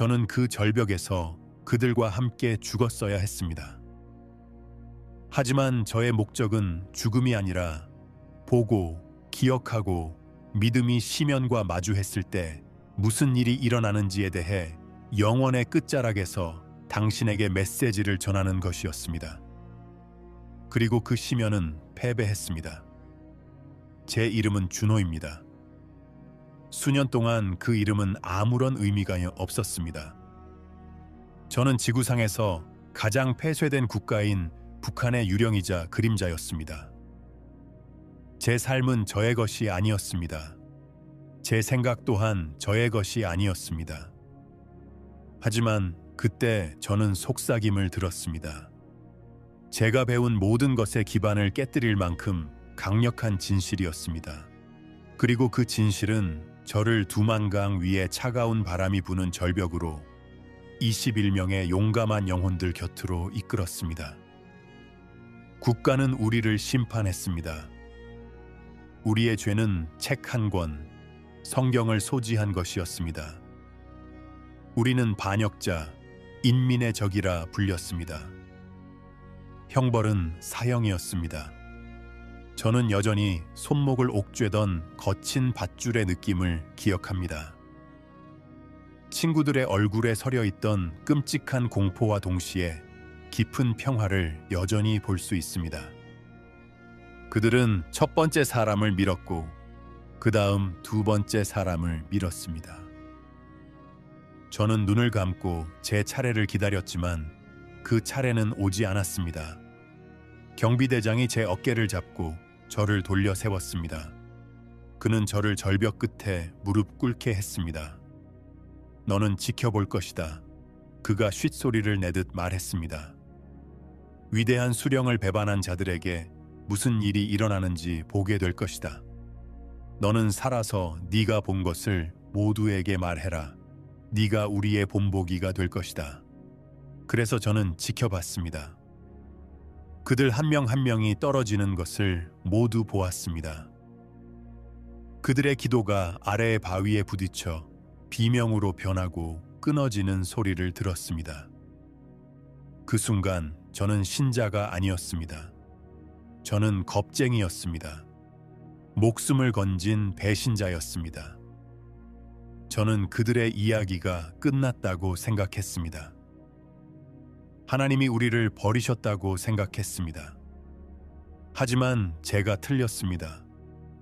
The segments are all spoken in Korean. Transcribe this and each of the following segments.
저는 그 절벽에서 그들과 함께 죽었어야 했습니다. 하지만 저의 목적은 죽음이 아니라 보고, 기억하고, 믿음이 시면과 마주했을 때 무슨 일이 일어나는지에 대해 영원의 끝자락에서 당신에게 메시지를 전하는 것이었습니다. 그리고 그 시면은 패배했습니다. 제 이름은 준호입니다. 수년 동안 그 이름은 아무런 의미가 없었습니다. 저는 지구상에서 가장 폐쇄된 국가인 북한의 유령이자 그림자였습니다. 제 삶은 저의 것이 아니었습니다. 제 생각 또한 저의 것이 아니었습니다. 하지만 그때 저는 속삭임을 들었습니다. 제가 배운 모든 것의 기반을 깨뜨릴 만큼 강력한 진실이었습니다. 그리고 그 진실은 저를 두만강 위에 차가운 바람이 부는 절벽으로 21명의 용감한 영혼들 곁으로 이끌었습니다. 국가는 우리를 심판했습니다. 우리의 죄는 책 한 권, 성경을 소지한 것이었습니다. 우리는 반역자, 인민의 적이라 불렸습니다. 형벌은 사형이었습니다. 저는 여전히 손목을 옥죄던 거친 밧줄의 느낌을 기억합니다. 친구들의 얼굴에 서려 있던 끔찍한 공포와 동시에 깊은 평화를 여전히 볼 수 있습니다. 그들은 첫 번째 사람을 밀었고 그 다음 두 번째 사람을 밀었습니다. 저는 눈을 감고 제 차례를 기다렸지만 그 차례는 오지 않았습니다. 경비대장이 제 어깨를 잡고 저를 돌려 세웠습니다. 그는 저를 절벽 끝에 무릎 꿇게 했습니다. 너는 지켜볼 것이다. 그가 쉿소리를 내듯 말했습니다. 위대한 수령을 배반한 자들에게 무슨 일이 일어나는지 보게 될 것이다. 너는 살아서 네가 본 것을 모두에게 말해라. 네가 우리의 본보기가 될 것이다. 그래서 저는 지켜봤습니다. 그들 한 명 한 명이 떨어지는 것을 모두 보았습니다. 그들의 기도가 아래의 바위에 부딪혀 비명으로 변하고 끊어지는 소리를 들었습니다. 그 순간 저는 신자가 아니었습니다. 저는 겁쟁이였습니다. 목숨을 건진 배신자였습니다. 저는 그들의 이야기가 끝났다고 생각했습니다. 하나님이 우리를 버리셨다고 생각했습니다. 하지만 제가 틀렸습니다.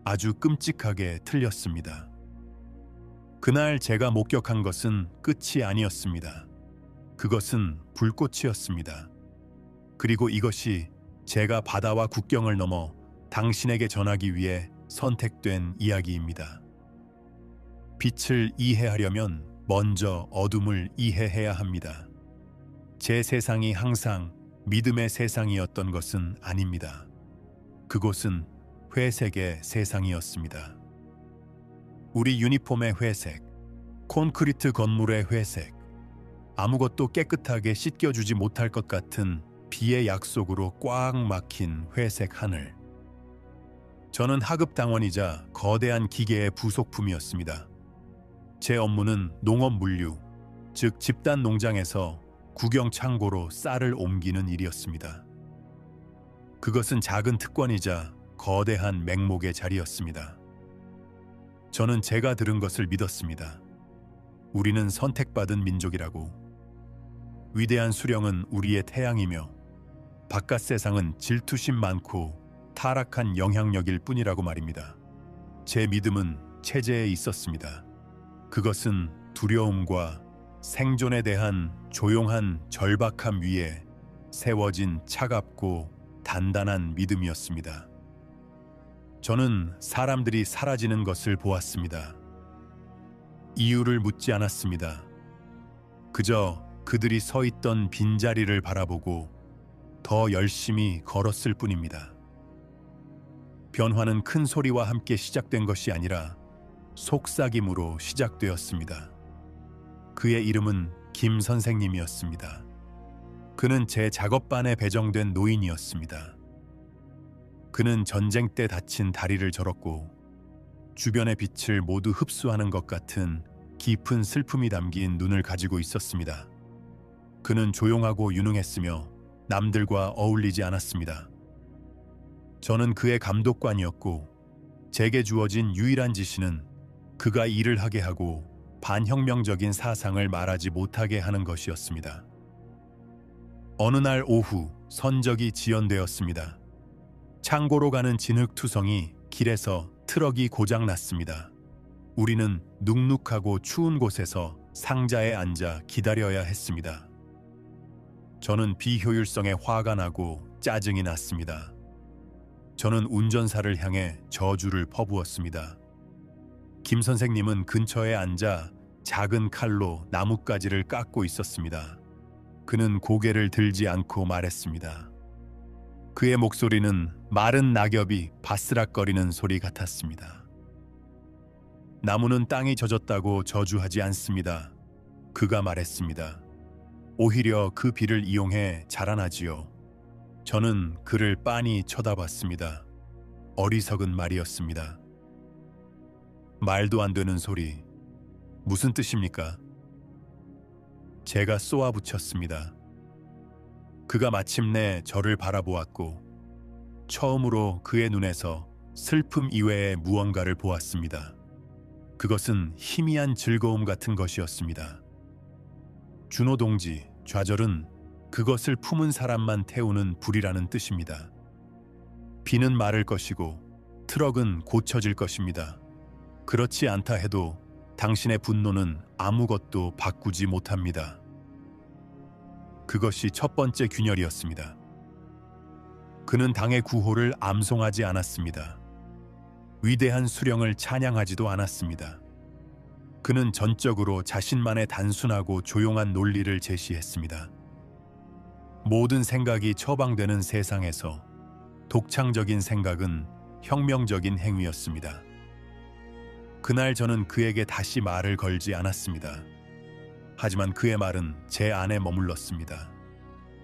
아주 끔찍하게 틀렸습니다. 그날 제가 목격한 것은 끝이 아니었습니다. 그것은 불꽃이었습니다. 그리고 이것이 제가 바다와 국경을 넘어 당신에게 전하기 위해 선택된 이야기입니다. 빛을 이해하려면 먼저 어둠을 이해해야 합니다. 제 세상이 항상 믿음의 세상이었던 것은 아닙니다. 그곳은 회색의 세상이었습니다. 우리 유니폼의 회색, 콘크리트 건물의 회색, 아무것도 깨끗하게 씻겨주지 못할 것 같은 비의 약속으로 꽉 막힌 회색 하늘. 저는 하급당원이자 거대한 기계의 부속품이었습니다. 제 업무는 농업 물류, 즉 집단 농장에서 구경 창고로 쌀을 옮기는 일이었습니다. 그것은 작은 특권이자 거대한 맹목의 자리였습니다. 저는 제가 들은 것을 믿었습니다. 우리는 선택받은 민족이라고. 위대한 수령은 우리의 태양이며 바깥 세상은 질투심 많고 타락한 영향력일 뿐이라고 말입니다. 제 믿음은 체제에 있었습니다. 그것은 두려움과 생존에 대한 조용한 절박함 위에 세워진 차갑고 단단한 믿음이었습니다. 저는 사람들이 사라지는 것을 보았습니다. 이유를 묻지 않았습니다. 그저 그들이 서 있던 빈자리를 바라보고 더 열심히 걸었을 뿐입니다. 변화는 큰 소리와 함께 시작된 것이 아니라 속삭임으로 시작되었습니다. 그의 이름은 김 선생님이었습니다. 그는 제 작업반에 배정된 노인이었습니다. 그는 전쟁 때 다친 다리를 절었고 주변의 빛을 모두 흡수하는 것 같은 깊은 슬픔이 담긴 눈을 가지고 있었습니다. 그는 조용하고 유능했으며 남들과 어울리지 않았습니다. 저는 그의 감독관이었고 제게 주어진 유일한 지시는 그가 일을 하게 하고 반혁명적인 사상을 말하지 못하게 하는 것이었습니다. 어느 날 오후 선적이 지연되었습니다. 창고로 가는 진흙투성이 길에서 트럭이 고장났습니다. 우리는 눅눅하고 추운 곳에서 상자에 앉아 기다려야 했습니다. 저는 비효율성에 화가 나고 짜증이 났습니다. 저는 운전사를 향해 저주를 퍼부었습니다. 김 선생님은 근처에 앉아 작은 칼로 나뭇가지를 깎고 있었습니다. 그는 고개를 들지 않고 말했습니다. 그의 목소리는 마른 낙엽이 바스락거리는 소리 같았습니다. 나무는 땅이 젖었다고 저주하지 않습니다. 그가 말했습니다. 오히려 그 비를 이용해 자라나지요. 저는 그를 빤히 쳐다봤습니다. 어리석은 말이었습니다. 말도 안 되는 소리. 무슨 뜻입니까? 제가 쏘아붙였습니다. 그가 마침내 저를 바라보았고 처음으로 그의 눈에서 슬픔 이외의 무언가를 보았습니다. 그것은 희미한 즐거움 같은 것이었습니다. 준호 동지, 좌절은 그것을 품은 사람만 태우는 불이라는 뜻입니다. 비는 마를 것이고 트럭은 고쳐질 것입니다. 그렇지 않다 해도 당신의 분노는 아무것도 바꾸지 못합니다. 그것이 첫 번째 균열이었습니다. 그는 당의 구호를 암송하지 않았습니다. 위대한 수령을 찬양하지도 않았습니다. 그는 전적으로 자신만의 단순하고 조용한 논리를 제시했습니다. 모든 생각이 처방되는 세상에서 독창적인 생각은 혁명적인 행위였습니다. 그날 저는 그에게 다시 말을 걸지 않았습니다. 하지만 그의 말은 제 안에 머물렀습니다.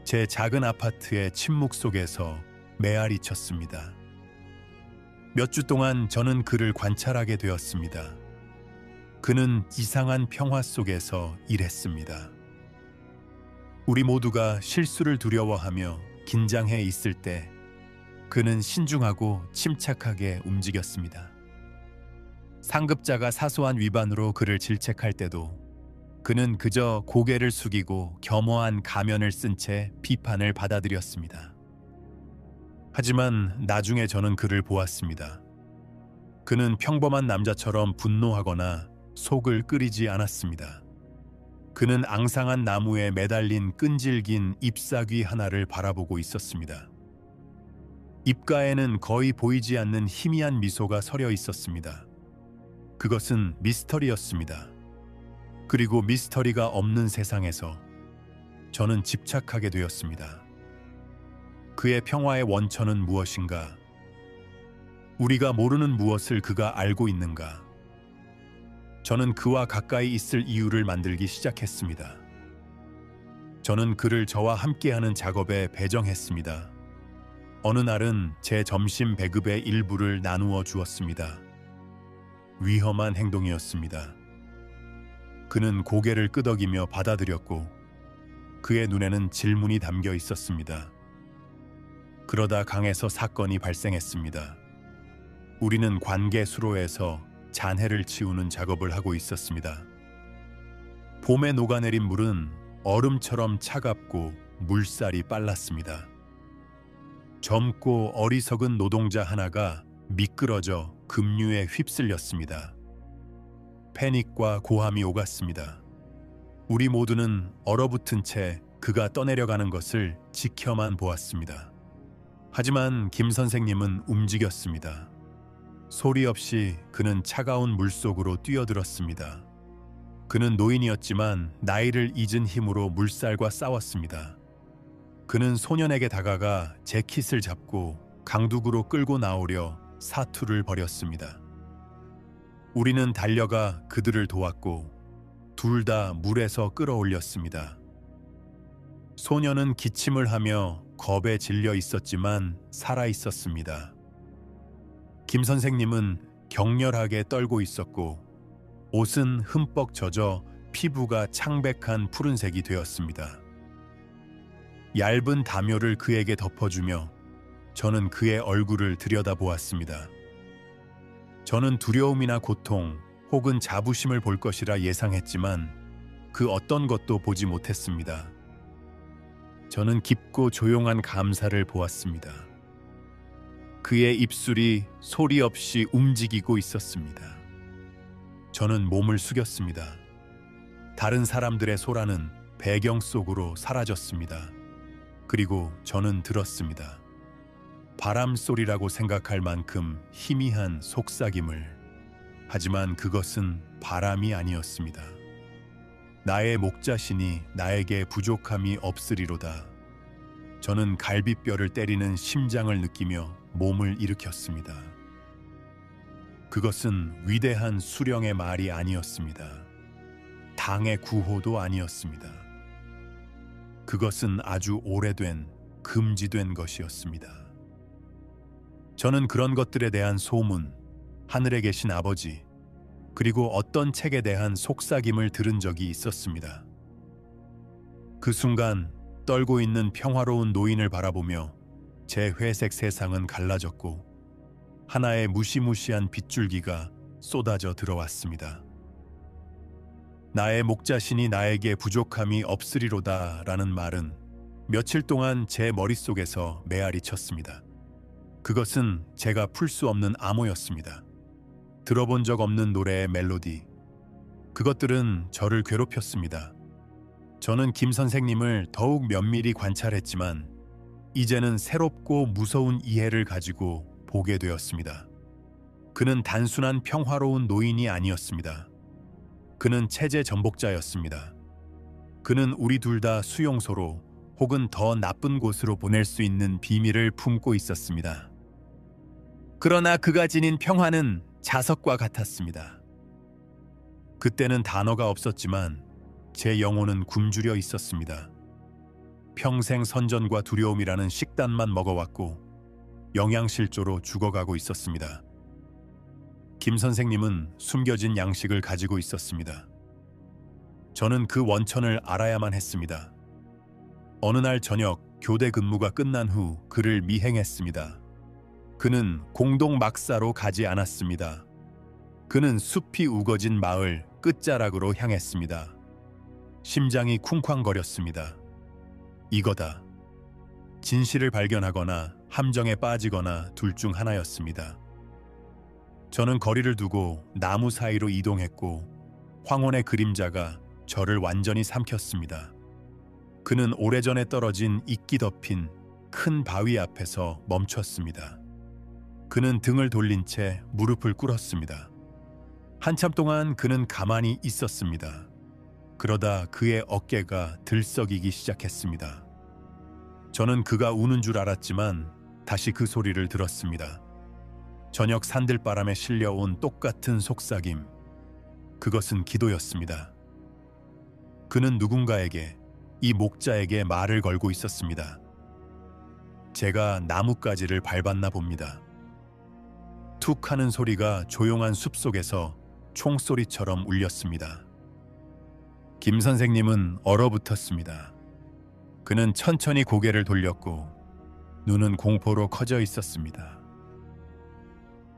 제 작은 아파트의 침묵 속에서 메아리 쳤습니다. 몇 주 동안 저는 그를 관찰하게 되었습니다. 그는 이상한 평화 속에서 일했습니다. 우리 모두가 실수를 두려워하며 긴장해 있을 때 그는 신중하고 침착하게 움직였습니다. 상급자가 사소한 위반으로 그를 질책할 때도 그는 그저 고개를 숙이고 겸허한 가면을 쓴 채 비판을 받아들였습니다. 하지만 나중에 저는 그를 보았습니다. 그는 평범한 남자처럼 분노하거나 속을 끓이지 않았습니다. 그는 앙상한 나무에 매달린 끈질긴 잎사귀 하나를 바라보고 있었습니다. 입가에는 거의 보이지 않는 희미한 미소가 서려 있었습니다. 그것은 미스터리였습니다. 그리고 미스터리가 없는 세상에서 저는 집착하게 되었습니다. 그의 평화의 원천은 무엇인가? 우리가 모르는 무엇을 그가 알고 있는가? 저는 그와 가까이 있을 이유를 만들기 시작했습니다. 저는 그를 저와 함께하는 작업에 배정했습니다. 어느 날은 제 점심 배급의 일부를 나누어 주었습니다. 위험한 행동이었습니다. 그는 고개를 끄덕이며 받아들였고 그의 눈에는 질문이 담겨 있었습니다. 그러다 강에서 사건이 발생했습니다. 우리는 관계 수로에서 잔해를 치우는 작업을 하고 있었습니다. 봄에 녹아내린 물은 얼음처럼 차갑고 물살이 빨랐습니다. 젊고 어리석은 노동자 하나가 미끄러져 급류에 휩쓸렸습니다. 패닉과 고함이 오갔습니다. 우리 모두는 얼어붙은 채 그가 떠내려가는 것을 지켜만 보았습니다. 하지만 김 선생님은 움직였습니다. 소리 없이 그는 차가운 물속으로 뛰어들었습니다. 그는 노인이었지만 나이를 잊은 힘으로 물살과 싸웠습니다. 그는 소년에게 다가가 재킷을 잡고 강둑으로 끌고 나오려 사투를 벌였습니다. 우리는 달려가 그들을 도왔고 둘 다 물에서 끌어올렸습니다. 소년은 기침을 하며 겁에 질려 있었지만 살아 있었습니다. 김 선생님은 격렬하게 떨고 있었고 옷은 흠뻑 젖어 피부가 창백한 푸른색이 되었습니다. 얇은 담요를 그에게 덮어주며 저는 그의 얼굴을 들여다보았습니다. 저는 두려움이나 고통 혹은 자부심을 볼 것이라 예상했지만 그 어떤 것도 보지 못했습니다. 저는 깊고 조용한 감사를 보았습니다. 그의 입술이 소리 없이 움직이고 있었습니다. 저는 몸을 숙였습니다. 다른 사람들의 소라는 배경 속으로 사라졌습니다. 그리고 저는 들었습니다. 바람 소리라고 생각할 만큼 희미한 속삭임을. 하지만 그것은 바람이 아니었습니다. 나의 목자신이 나에게 부족함이 없으리로다. 저는 갈비뼈를 때리는 심장을 느끼며 몸을 일으켰습니다. 그것은 위대한 수령의 말이 아니었습니다. 당의 구호도 아니었습니다. 그것은 아주 오래된, 금지된 것이었습니다. 저는 그런 것들에 대한 소문, 하늘에 계신 아버지, 그리고 어떤 책에 대한 속삭임을 들은 적이 있었습니다. 그 순간 떨고 있는 평화로운 노인을 바라보며 제 회색 세상은 갈라졌고 하나의 무시무시한 빗줄기가 쏟아져 들어왔습니다. 나의 목자신이 나에게 부족함이 없으리로다 라는 말은 며칠 동안 제 머릿속에서 메아리 쳤습니다. 그것은 제가 풀 수 없는 암호였습니다. 들어본 적 없는 노래의 멜로디. 그것들은 저를 괴롭혔습니다. 저는 김 선생님을 더욱 면밀히 관찰했지만 이제는 새롭고 무서운 이해를 가지고 보게 되었습니다. 그는 단순한 평화로운 노인이 아니었습니다. 그는 체제 전복자였습니다. 그는 우리 둘 다 수용소로 혹은 더 나쁜 곳으로 보낼 수 있는 비밀을 품고 있었습니다. 그러나 그가 지닌 평화는 자석과 같았습니다. 그때는 단어가 없었지만 제 영혼은 굶주려 있었습니다. 평생 선전과 두려움이라는 식단만 먹어왔고 영양실조로 죽어가고 있었습니다. 김 선생님은 숨겨진 양식을 가지고 있었습니다. 저는 그 원천을 알아야만 했습니다. 어느 날 저녁 교대 근무가 끝난 후 그를 미행했습니다. 그는 공동 막사로 가지 않았습니다. 그는 숲이 우거진 마을 끝자락으로 향했습니다. 심장이 쿵쾅거렸습니다. 이거다. 진실을 발견하거나 함정에 빠지거나 둘 중 하나였습니다. 저는 거리를 두고 나무 사이로 이동했고 황혼의 그림자가 저를 완전히 삼켰습니다. 그는 오래전에 떨어진 이끼 덮인 큰 바위 앞에서 멈췄습니다. 그는 등을 돌린 채 무릎을 꿇었습니다. 한참 동안 그는 가만히 있었습니다. 그러다 그의 어깨가 들썩이기 시작했습니다. 저는 그가 우는 줄 알았지만 다시 그 소리를 들었습니다. 저녁 산들바람에 실려온 똑같은 속삭임. 그것은 기도였습니다. 그는 누군가에게, 이 목자에게 말을 걸고 있었습니다. 제가 나뭇가지를 밟았나 봅니다. 툭 하는 소리가 조용한 숲속에서 총소리처럼 울렸습니다. 김 선생님은 얼어붙었습니다. 그는 천천히 고개를 돌렸고 눈은 공포로 커져 있었습니다.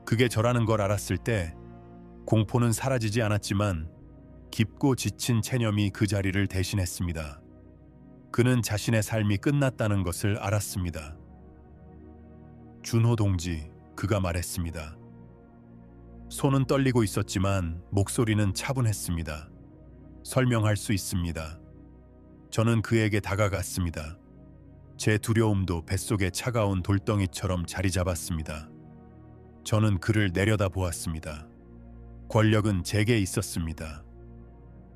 그게 저라는 걸 알았을 때 공포는 사라지지 않았지만 깊고 지친 체념이 그 자리를 대신했습니다. 그는 자신의 삶이 끝났다는 것을 알았습니다. 준호 동지, 그가 말했습니다. 손은 떨리고 있었지만 목소리는 차분했습니다. 설명할 수 있습니다. 저는 그에게 다가갔습니다. 제 두려움도 뱃속에 차가운 돌덩이처럼 자리 잡았습니다. 저는 그를 내려다보았습니다. 권력은 제게 있었습니다.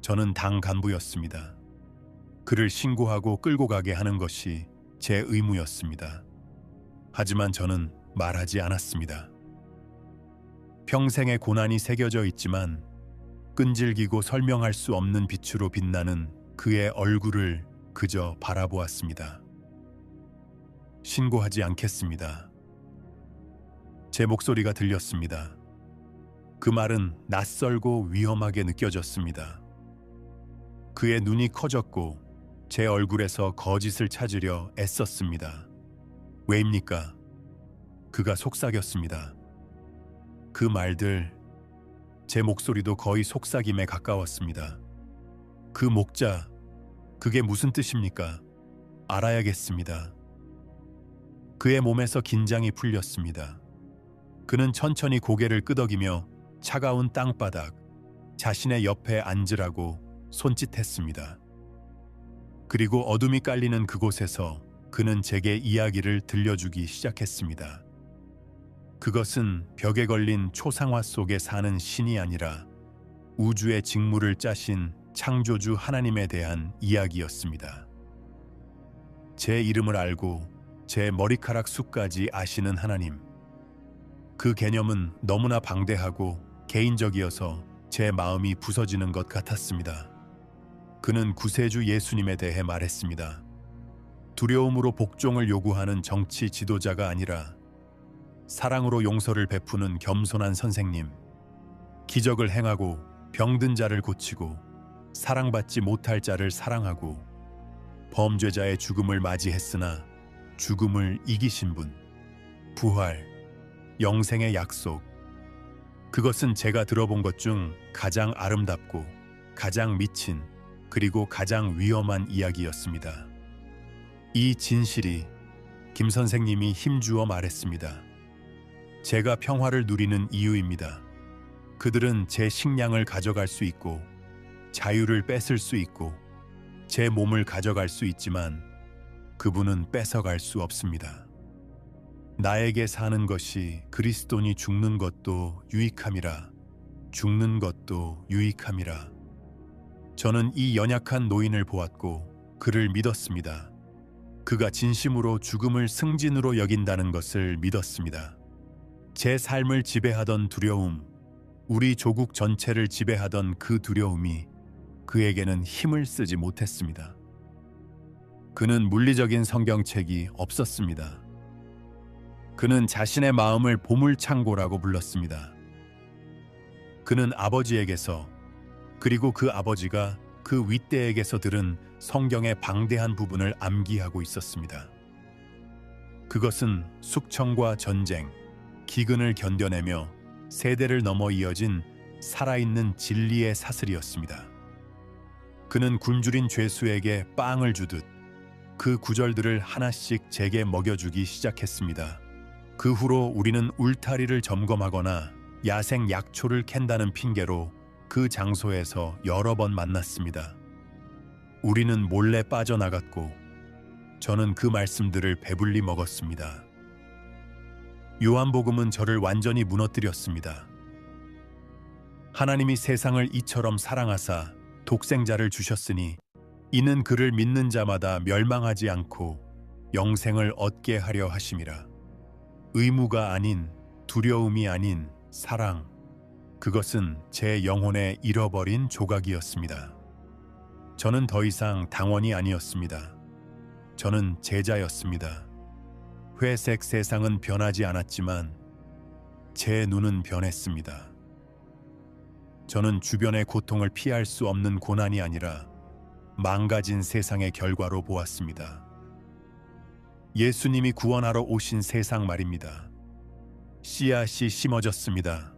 저는 당 간부였습니다. 그를 신고하고 끌고 가게 하는 것이 제 의무였습니다. 하지만 저는 말하지 않았습니다. 평생의 고난이 새겨져 있지만 끈질기고 설명할 수 없는 빛으로 빛나는 그의 얼굴을 그저 바라보았습니다. 신고하지 않겠습니다. 제 목소리가 들렸습니다. 그 말은 낯설고 위험하게 느껴졌습니다. 그의 눈이 커졌고 제 얼굴에서 거짓을 찾으려 애썼습니다. 왜입니까? 그가 속삭였습니다. 그 말들, 제 목소리도 거의 속삭임에 가까웠습니다. 그 목자, 그게 무슨 뜻입니까? 알아야겠습니다. 그의 몸에서 긴장이 풀렸습니다. 그는 천천히 고개를 끄덕이며 차가운 땅바닥, 자신의 옆에 앉으라고 손짓했습니다. 그리고 어둠이 깔리는 그곳에서 그는 제게 이야기를 들려주기 시작했습니다. 그것은 벽에 걸린 초상화 속에 사는 신이 아니라 우주의 직무를 짜신 창조주 하나님에 대한 이야기였습니다. 제 이름을 알고 제 머리카락 숱까지 아시는 하나님. 그 개념은 너무나 방대하고 개인적이어서 제 마음이 부서지는 것 같았습니다. 그는 구세주 예수님에 대해 말했습니다. 두려움으로 복종을 요구하는 정치 지도자가 아니라 사랑으로 용서를 베푸는 겸손한 선생님, 기적을 행하고 병든 자를 고치고 사랑받지 못할 자를 사랑하고 범죄자의 죽음을 맞이했으나 죽음을 이기신 분, 부활, 영생의 약속. 그것은 제가 들어본 것 중 가장 아름답고 가장 미친 그리고 가장 위험한 이야기였습니다. 이 진실이 김 선생님이 힘주어 말했습니다. 제가 평화를 누리는 이유입니다. 그들은 제 식량을 가져갈 수 있고 자유를 뺏을 수 있고 제 몸을 가져갈 수 있지만 그분은 뺏어갈 수 없습니다. 나에게 사는 것이 그리스도니 죽는 것도 유익함이라. 죽는 것도 유익함이라. 저는 이 연약한 노인을 보았고 그를 믿었습니다. 그가 진심으로 죽음을 승진으로 여긴다는 것을 믿었습니다. 제 삶을 지배하던 두려움, 우리 조국 전체를 지배하던 그 두려움이 그에게는 힘을 쓰지 못했습니다. 그는 물리적인 성경책이 없었습니다. 그는 자신의 마음을 보물창고라고 불렀습니다. 그는 아버지에게서 그리고 그 아버지가 그 윗대에게서 들은 성경의 방대한 부분을 암기하고 있었습니다. 그것은 숙청과 전쟁, 기근을 견뎌내며 세대를 넘어 이어진 살아있는 진리의 사슬이었습니다. 그는 굶주린 죄수에게 빵을 주듯 그 구절들을 하나씩 제게 먹여주기 시작했습니다. 그 후로 우리는 울타리를 점검하거나 야생 약초를 캔다는 핑계로 그 장소에서 여러 번 만났습니다. 우리는 몰래 빠져나갔고 저는 그 말씀들을 배불리 먹었습니다. 요한복음은 저를 완전히 무너뜨렸습니다. 하나님이 세상을 이처럼 사랑하사 독생자를 주셨으니 이는 그를 믿는 자마다 멸망하지 않고 영생을 얻게 하려 하심이라. 의무가 아닌, 두려움이 아닌 사랑, 그것은 제 영혼의 잃어버린 조각이었습니다. 저는 더 이상 당원이 아니었습니다. 저는 제자였습니다. 회색 세상은 변하지 않았지만 제 눈은 변했습니다. 저는 주변의 고통을 피할 수 없는 고난이 아니라 망가진 세상의 결과로 보았습니다. 예수님이 구원하러 오신 세상 말입니다. 씨앗이 심어졌습니다.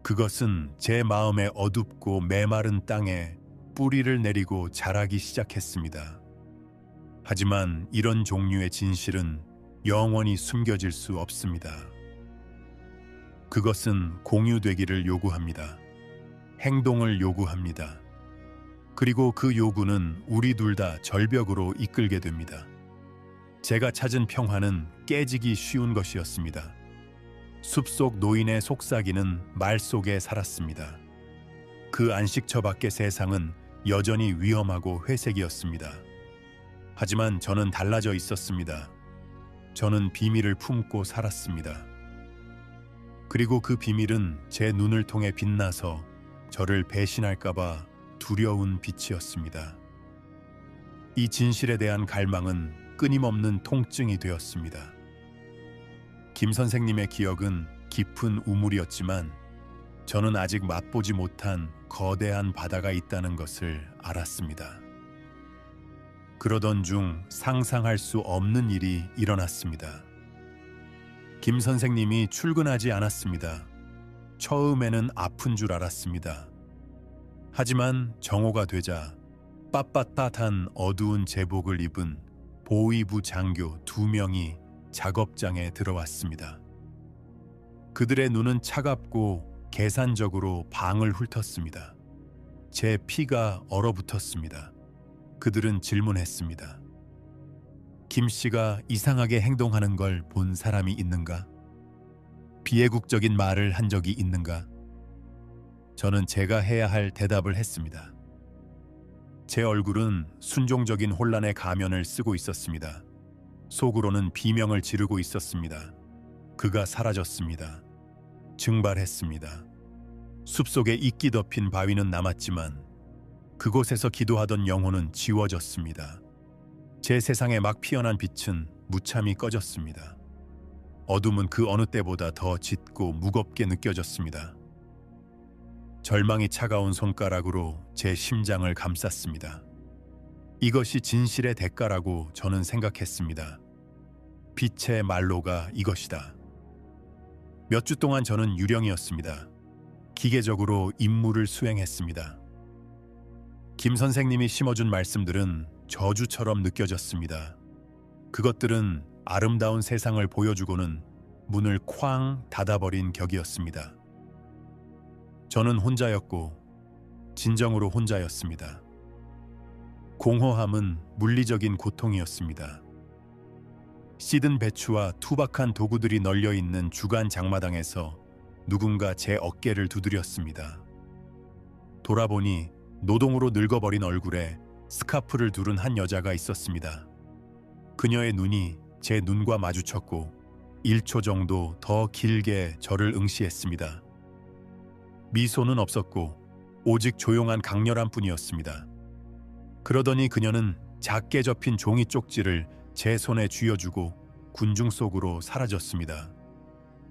그것은 제 마음의 어둡고 메마른 땅에 뿌리를 내리고 자라기 시작했습니다. 하지만 이런 종류의 진실은 영원히 숨겨질 수 없습니다. 그것은 공유되기를 요구합니다. 행동을 요구합니다. 그리고 그 요구는 우리 둘 다 절벽으로 이끌게 됩니다. 제가 찾은 평화는 깨지기 쉬운 것이었습니다. 숲속 노인의 속삭이는 말 속에 살았습니다. 그 안식처 밖의 세상은 여전히 위험하고 회색이었습니다. 하지만 저는 달라져 있었습니다. 저는 비밀을 품고 살았습니다. 그리고 그 비밀은 제 눈을 통해 빛나서 저를 배신할까봐 두려운 빛이었습니다. 이 진실에 대한 갈망은 끊임없는 통증이 되었습니다. 김 선생님의 기억은 깊은 우물이었지만 저는 아직 맛보지 못한 거대한 바다가 있다는 것을 알았습니다. 그러던 중 상상할 수 없는 일이 일어났습니다. 김 선생님이 출근하지 않았습니다. 처음에는 아픈 줄 알았습니다. 하지만 정오가 되자 빳빳한 어두운 제복을 입은 보위부 장교 2명이 작업장에 들어왔습니다. 그들의 눈은 차갑고 계산적으로 방을 훑었습니다. 제 피가 얼어붙었습니다. 그들은 질문했습니다. 김 씨가 이상하게 행동하는 걸 본 사람이 있는가? 비애국적인 말을 한 적이 있는가? 저는 제가 해야 할 대답을 했습니다. 제 얼굴은 순종적인 혼란의 가면을 쓰고 있었습니다. 속으로는 비명을 지르고 있었습니다. 그가 사라졌습니다. 증발했습니다. 숲속에 이끼 덮인 바위는 남았지만 그곳에서 기도하던 영혼은 지워졌습니다. 제 세상에 막 피어난 빛은 무참히 꺼졌습니다. 어둠은 그 어느 때보다 더 짙고 무겁게 느껴졌습니다. 절망이 차가운 손가락으로 제 심장을 감쌌습니다. 이것이 진실의 대가라고 저는 생각했습니다. 빛의 말로가 이것이다. 몇 주 동안 저는 유령이었습니다. 기계적으로 임무를 수행했습니다. 김 선생님이 심어준 말씀들은 저주처럼 느껴졌습니다. 그것들은 아름다운 세상을 보여주고는 문을 쾅 닫아버린 격이었습니다. 저는 혼자였고 진정으로 혼자였습니다. 공허함은 물리적인 고통이었습니다. 씨든 배추와 투박한 도구들이 널려있는 주간 장마당에서 누군가 제 어깨를 두드렸습니다. 돌아보니 노동으로 늙어버린 얼굴에 스카프를 두른 한 여자가 있었습니다. 그녀의 눈이 제 눈과 마주쳤고 1초 정도 더 길게 저를 응시했습니다. 미소는 없었고 오직 조용한 강렬한 뿐이었습니다. 그러더니 그녀는 작게 접힌 종이 쪽지를 제 손에 쥐어주고 군중 속으로 사라졌습니다.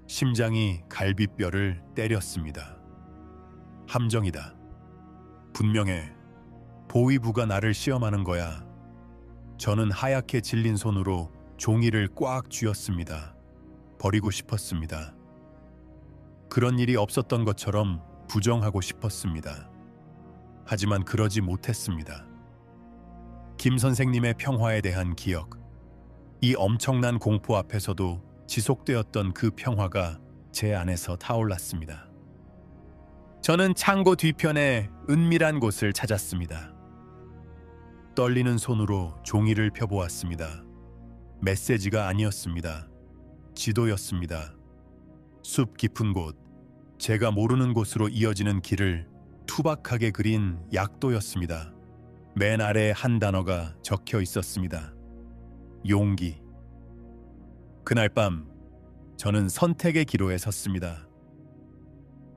심장이 갈비뼈를 때렸습니다. 함정이다. 분명해. 보위부가 나를 시험하는 거야. 저는 하얗게 질린 손으로 종이를 꽉 쥐었습니다. 버리고 싶었습니다. 그런 일이 없었던 것처럼 부정하고 싶었습니다. 하지만 그러지 못했습니다. 김 선생님의 평화에 대한 기억, 이 엄청난 공포 앞에서도 지속되었던 그 평화가 제 안에서 타올랐습니다. 저는 창고 뒤편에 은밀한 곳을 찾았습니다. 떨리는 손으로 종이를 펴보았습니다. 메시지가 아니었습니다. 지도였습니다. 숲 깊은 곳, 제가 모르는 곳으로 이어지는 길을 투박하게 그린 약도였습니다. 맨 아래 한 단어가 적혀 있었습니다. 용기. 그날 밤 저는 선택의 기로에 섰습니다.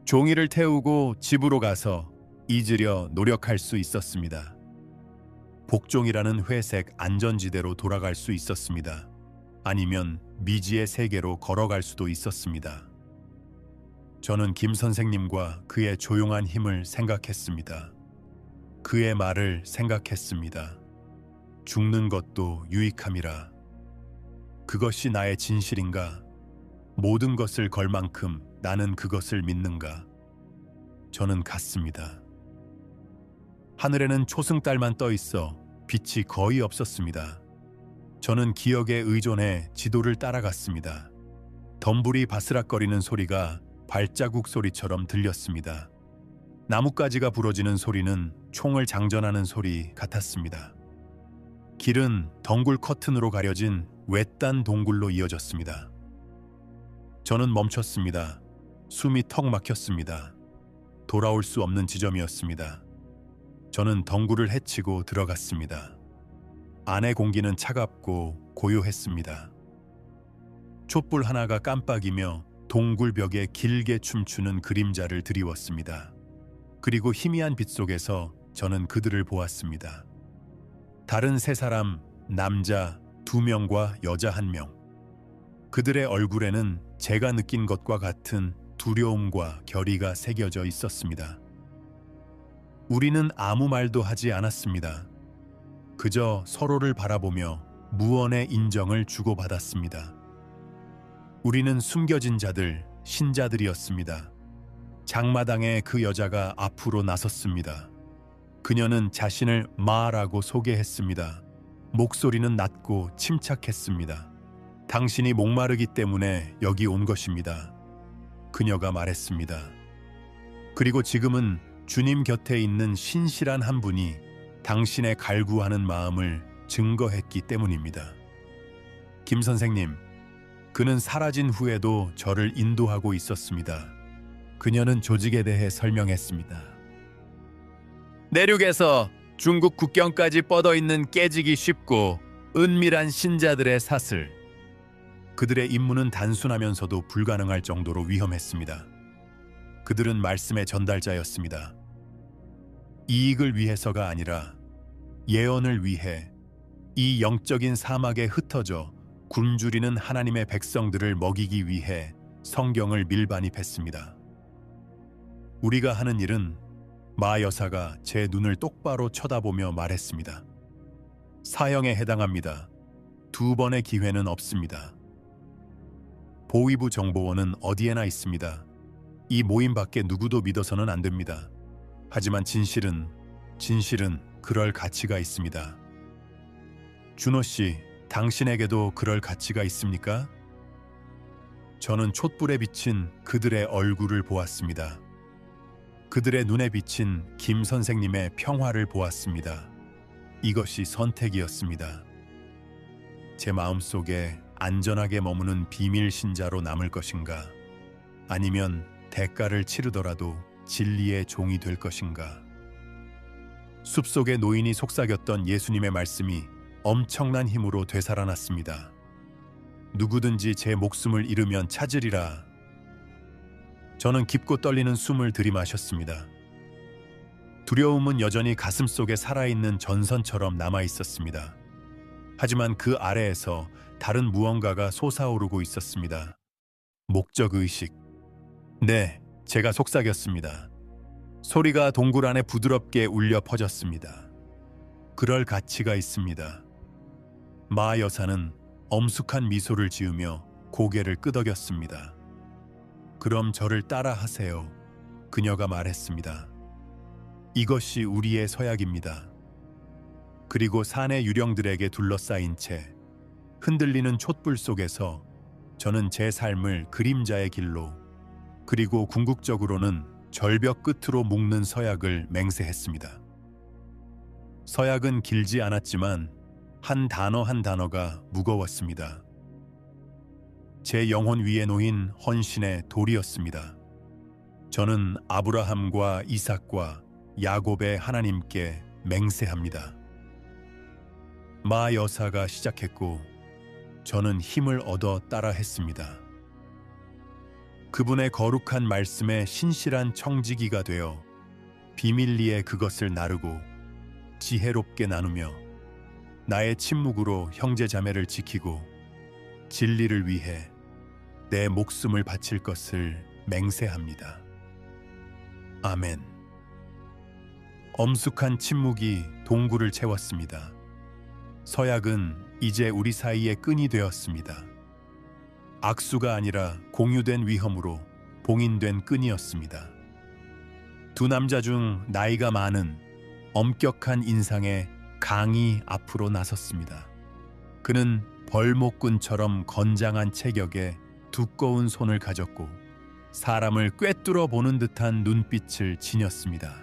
종이를 태우고 집으로 가서 잊으려 노력할 수 있었습니다. 복종이라는 회색 안전지대로 돌아갈 수 있었습니다. 아니면 미지의 세계로 걸어갈 수도 있었습니다. 저는 김 선생님과 그의 조용한 힘을 생각했습니다. 그의 말을 생각했습니다. 죽는 것도 유익함이라. 그것이 나의 진실인가? 모든 것을 걸 만큼 나는 그것을 믿는가? 저는 갔습니다. 하늘에는 초승달만 떠 있어 빛이 거의 없었습니다. 저는 기억에 의존해 지도를 따라갔습니다. 덤불이 바스락거리는 소리가 발자국 소리처럼 들렸습니다. 나뭇가지가 부러지는 소리는 총을 장전하는 소리 같았습니다. 길은 덩굴 커튼으로 가려진 외딴 동굴로 이어졌습니다. 저는 멈췄습니다. 숨이 턱 막혔습니다. 돌아올 수 없는 지점이었습니다. 저는 덩굴을 헤치고 들어갔습니다. 안의 공기는 차갑고 고요했습니다. 촛불 하나가 깜빡이며 동굴 벽에 길게 춤추는 그림자를 드리웠습니다. 그리고 희미한 빛 속에서 저는 그들을 보았습니다. 다른 세 사람, 남자 2명과 여자 1명. 그들의 얼굴에는 제가 느낀 것과 같은 두려움과 결의가 새겨져 있었습니다. 우리는 아무 말도 하지 않았습니다. 그저 서로를 바라보며 무언의 인정을 주고받았습니다. 우리는 숨겨진 자들, 신자들이었습니다. 장마당에 그 여자가 앞으로 나섰습니다. 그녀는 자신을 마라고 소개했습니다. 목소리는 낮고 침착했습니다. 당신이 목마르기 때문에 여기 온 것입니다. 그녀가 말했습니다. 그리고 지금은 주님 곁에 있는 신실한 한 분이 당신의 갈구하는 마음을 증거했기 때문입니다. 김 선생님, 그는 사라진 후에도 저를 인도하고 있었습니다. 그녀는 조직에 대해 설명했습니다. 내륙에서 중국 국경까지 뻗어 있는 깨지기 쉽고 은밀한 신자들의 사슬. 그들의 임무는 단순하면서도 불가능할 정도로 위험했습니다. 그들은 말씀의 전달자였습니다. 이익을 위해서가 아니라 예언을 위해 이 영적인 사막에 흩어져 굶주리는 하나님의 백성들을 먹이기 위해 성경을 밀반입했습니다. 우리가 하는 일은 마 여사가 제 눈을 똑바로 쳐다보며 말했습니다. 사형에 해당합니다. 2번의 기회는 없습니다. 보위부 정보원은 어디에나 있습니다. 이 모임 밖에 누구도 믿어서는 안 됩니다. 하지만 진실은 그럴 가치가 있습니다. 준호 씨, 당신에게도 그럴 가치가 있습니까? 저는 촛불에 비친 그들의 얼굴을 보았습니다. 그들의 눈에 비친 김 선생님의 평화를 보았습니다. 이것이 선택이었습니다. 제 마음속에 안전하게 머무는 비밀 신자로 남을 것인가? 아니면 대가를 치르더라도 진리의 종이 될 것인가? 숲속의 노인이 속삭였던 예수님의 말씀이 엄청난 힘으로 되살아났습니다. 누구든지 제 목숨을 잃으면 찾으리라. 저는 깊고 떨리는 숨을 들이마셨습니다. 두려움은 여전히 가슴속에 살아있는 전선처럼 남아있었습니다. 하지만 그 아래에서 다른 무언가가 솟아오르고 있었습니다. 목적의식. 네, 제가 속삭였습니다. 소리가 동굴 안에 부드럽게 울려 퍼졌습니다. 그럴 가치가 있습니다. 마 여사는 엄숙한 미소를 지으며 고개를 끄덕였습니다. 그럼 저를 따라 하세요. 그녀가 말했습니다. 이것이 우리의 서약입니다. 그리고 산의 유령들에게 둘러싸인 채 흔들리는 촛불 속에서 저는 제 삶을 그림자의 길로, 그리고 궁극적으로는 절벽 끝으로 묶는 서약을 맹세했습니다. 서약은 길지 않았지만 한 단어 한 단어가 무거웠습니다. 제 영혼 위에 놓인 헌신의 돌이었습니다. 저는 아브라함과 이삭과 야곱의 하나님께 맹세합니다. 마 여사가 시작했고 저는 힘을 얻어 따라했습니다. 그분의 거룩한 말씀에 신실한 청지기가 되어 비밀리에 그것을 나르고 지혜롭게 나누며 나의 침묵으로 형제자매를 지키고 진리를 위해 내 목숨을 바칠 것을 맹세합니다. 아멘. 엄숙한 침묵이 동굴을 채웠습니다. 서약은 이제 우리 사이의 끈이 되었습니다. 악수가 아니라 공유된 위험으로 봉인된 끈이었습니다. 두 남자 중 나이가 많은 엄격한 인상의 강이 앞으로 나섰습니다. 그는 벌목꾼처럼 건장한 체격에 두꺼운 손을 가졌고 사람을 꿰뚫어 보는 듯한 눈빛을 지녔습니다.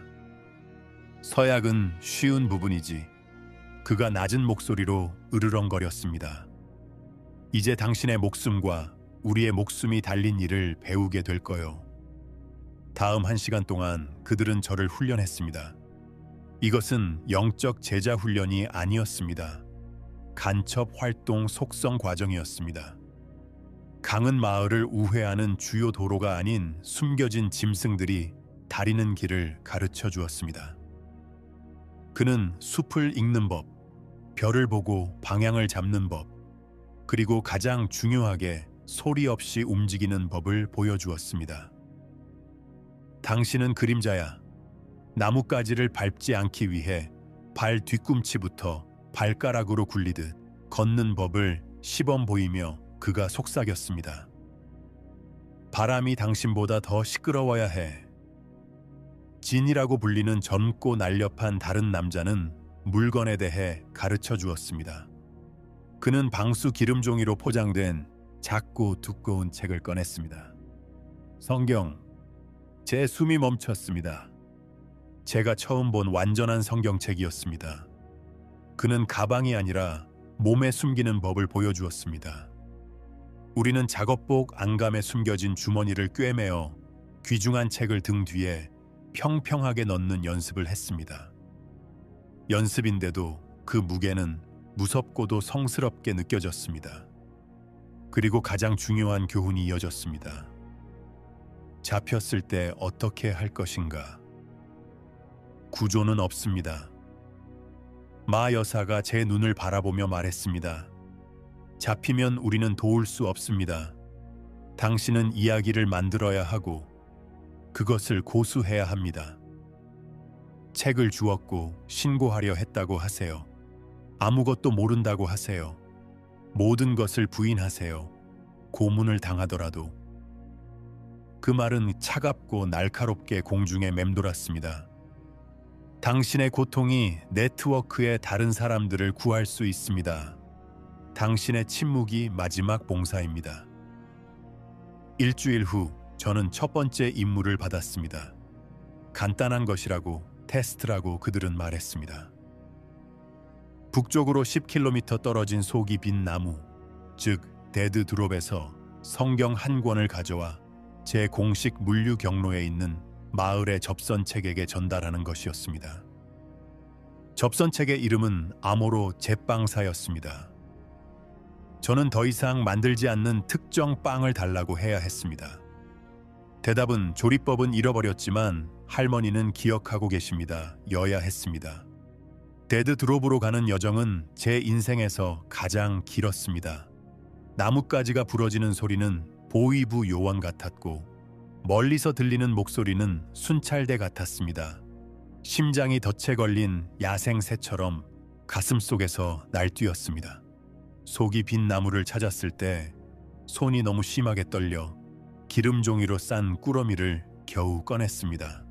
서약은 쉬운 부분이지 그가 낮은 목소리로 으르렁거렸습니다. 이제 당신의 목숨과 우리의 목숨이 달린 일을 배우게 될 거요. 다음 1시간 동안 그들은 저를 훈련했습니다. 이것은 영적 제자 훈련이 아니었습니다. 간첩 활동 속성 과정이었습니다. 강은 마을을 우회하는 주요 도로가 아닌 숨겨진 짐승들이 다리는 길을 가르쳐 주었습니다. 그는 숲을 읽는 법, 별을 보고 방향을 잡는 법, 그리고 가장 중요하게 소리 없이 움직이는 법을 보여주었습니다. 당신은 그림자야. 나뭇가지를 밟지 않기 위해 발 뒤꿈치부터 발가락으로 굴리듯 걷는 법을 시범 보이며 그가 속삭였습니다. 바람이 당신보다 더 시끄러워야 해. 진이라고 불리는 젊고 날렵한 다른 남자는 물건에 대해 가르쳐 주었습니다. 그는 방수 기름종이로 포장된 작고 두꺼운 책을 꺼냈습니다. 성경. 제 숨이 멈췄습니다. 제가 처음 본 완전한 성경책이었습니다. 그는 가방이 아니라 몸에 숨기는 법을 보여주었습니다. 우리는 작업복 안감에 숨겨진 주머니를 꿰매어 귀중한 책을 등 뒤에 평평하게 넣는 연습을 했습니다. 연습인데도 그 무게는 무섭고도 성스럽게 느껴졌습니다. 그리고 가장 중요한 교훈이 이어졌습니다. 잡혔을 때 어떻게 할 것인가? 구조는 없습니다. 마 여사가 제 눈을 바라보며 말했습니다. 잡히면 우리는 도울 수 없습니다. 당신은 이야기를 만들어야 하고 그것을 고수해야 합니다. 책을 주었고 신고하려 했다고 하세요. 아무것도 모른다고 하세요. 모든 것을 부인하세요. 고문을 당하더라도. 그 말은 차갑고 날카롭게 공중에 맴돌았습니다. 당신의 고통이 네트워크의 다른 사람들을 구할 수 있습니다. 당신의 침묵이 마지막 봉사입니다. 일주일 후 저는 첫 번째 임무를 받았습니다. 간단한 것이라고, 테스트라고 그들은 말했습니다. 북쪽으로 10km 떨어진 속이 빈 나무, 즉 데드 드롭에서 성경 한 권을 가져와 제 공식 물류 경로에 있는 마을의 접선책에게 전달하는 것이었습니다. 접선책의 이름은 아모로 제빵사였습니다. 저는 더 이상 만들지 않는 특정 빵을 달라고 해야 했습니다. 대답은 조리법은 잃어버렸지만 할머니는 기억하고 계십니다. 여야 했습니다. 데드 드롭으로 가는 여정은 제 인생에서 가장 길었습니다. 나뭇가지가 부러지는 소리는 보위부 요원 같았고 멀리서 들리는 목소리는 순찰대 같았습니다. 심장이 덫에 걸린 야생새처럼 가슴속에서 날뛰었습니다. 속이 빈 나무를 찾았을 때 손이 너무 심하게 떨려 기름종이로 싼 꾸러미를 겨우 꺼냈습니다.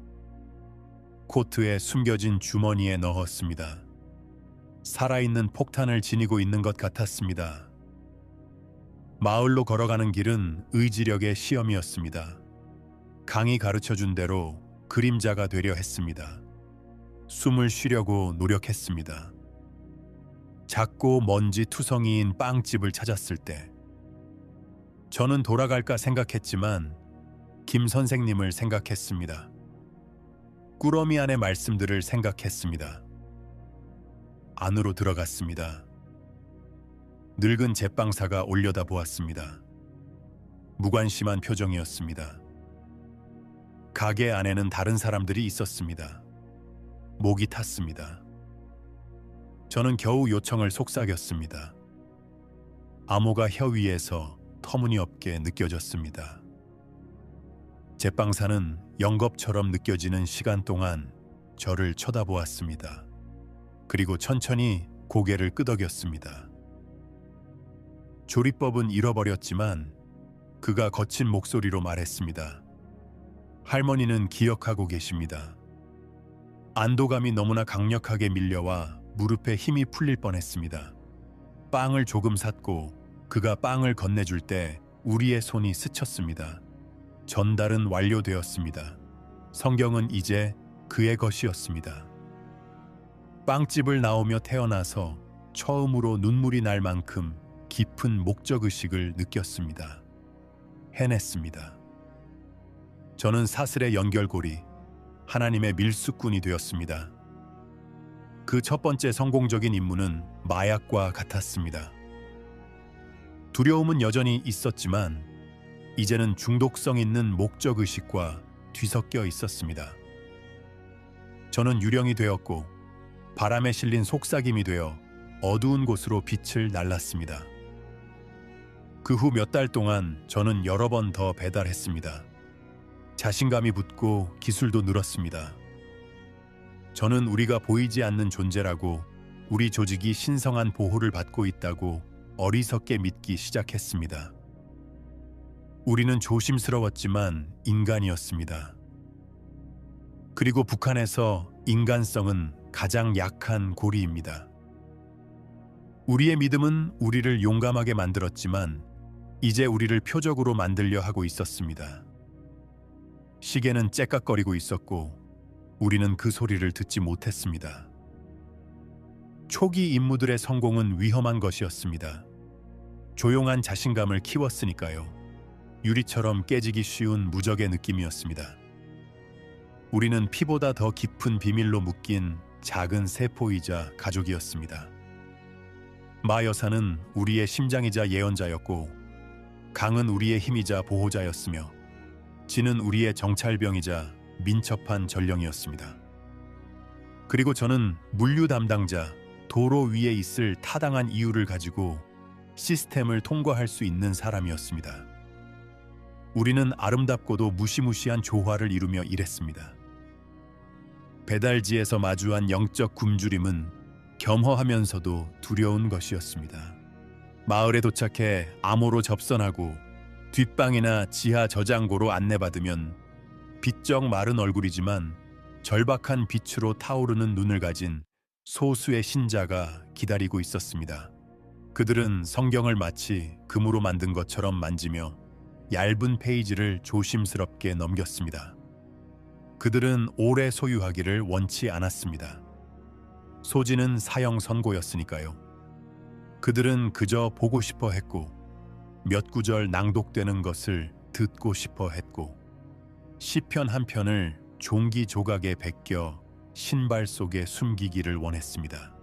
코트에 숨겨진 주머니에 넣었습니다. 살아있는 폭탄을 지니고 있는 것 같았습니다. 마을로 걸어가는 길은 의지력의 시험이었습니다. 강이 가르쳐준 대로 그림자가 되려 했습니다. 숨을 쉬려고 노력했습니다. 작고 먼지 투성이인 빵집을 찾았을 때 저는 돌아갈까 생각했지만 김 선생님을 생각했습니다. 꾸러미 안의 말씀들을 생각했습니다. 안으로 들어갔습니다. 늙은 제빵사가 올려다보았습니다. 무관심한 표정이었습니다. 가게 안에는 다른 사람들이 있었습니다. 목이 탔습니다. 저는 겨우 요청을 속삭였습니다. 암호가 혀 위에서 터무니없게 느껴졌습니다. 제빵사는 영겁처럼 느껴지는 시간 동안 저를 쳐다보았습니다. 그리고 천천히 고개를 끄덕였습니다. 조리법은 잃어버렸지만 그가 거친 목소리로 말했습니다. 할머니는 기억하고 계십니다. 안도감이 너무나 강력하게 밀려와 무릎에 힘이 풀릴 뻔했습니다. 빵을 조금 샀고 그가 빵을 건네줄 때 우리의 손이 스쳤습니다. 전달은 완료되었습니다. 성경은 이제 그의 것이었습니다. 빵집을 나오며 태어나서 처음으로 눈물이 날 만큼 깊은 목적의식을 느꼈습니다. 해냈습니다. 저는 사슬의 연결고리, 하나님의 밀수꾼이 되었습니다. 그 첫 번째 성공적인 임무는 마약과 같았습니다. 두려움은 여전히 있었지만 이제는 중독성 있는 목적의식과 뒤섞여 있었습니다. 저는 유령이 되었고 바람에 실린 속삭임이 되어 어두운 곳으로 빛을 날랐습니다. 그 후 몇 달 동안 저는 여러 번 더 배달했습니다. 자신감이 붙고 기술도 늘었습니다. 저는 우리가 보이지 않는 존재라고, 우리 조직이 신성한 보호를 받고 있다고 어리석게 믿기 시작했습니다. 우리는 조심스러웠지만 인간이었습니다. 그리고 북한에서 인간성은 가장 약한 고리입니다. 우리의 믿음은 우리를 용감하게 만들었지만 이제 우리를 표적으로 만들려 하고 있었습니다. 시계는 째깍거리고 있었고 우리는 그 소리를 듣지 못했습니다. 초기 임무들의 성공은 위험한 것이었습니다. 조용한 자신감을 키웠으니까요. 유리처럼 깨지기 쉬운 무적의 느낌이었습니다. 우리는 피보다 더 깊은 비밀로 묶인 작은 세포이자 가족이었습니다. 마 여사는 우리의 심장이자 예언자였고, 강은 우리의 힘이자 보호자였으며, 진은 우리의 정찰병이자 민첩한 전령이었습니다. 그리고 저는 물류 담당자, 도로 위에 있을 타당한 이유를 가지고 시스템을 통과할 수 있는 사람이었습니다. 우리는 아름답고도 무시무시한 조화를 이루며 일했습니다. 배달지에서 마주한 영적 굶주림은 겸허하면서도 두려운 것이었습니다. 마을에 도착해 암호로 접선하고 뒷방이나 지하 저장고로 안내받으면 비쩍 마른 얼굴이지만 절박한 빛으로 타오르는 눈을 가진 소수의 신자가 기다리고 있었습니다. 그들은 성경을 마치 금으로 만든 것처럼 만지며 얇은 페이지를 조심스럽게 넘겼습니다. 그들은 오래 소유하기를 원치 않았습니다. 소지는 사형 선고였으니까요. 그들은 그저 보고 싶어 했고, 몇 구절 낭독되는 것을 듣고 싶어 했고, 시편 한 편을 종기 조각에 베껴 신발 속에 숨기기를 원했습니다.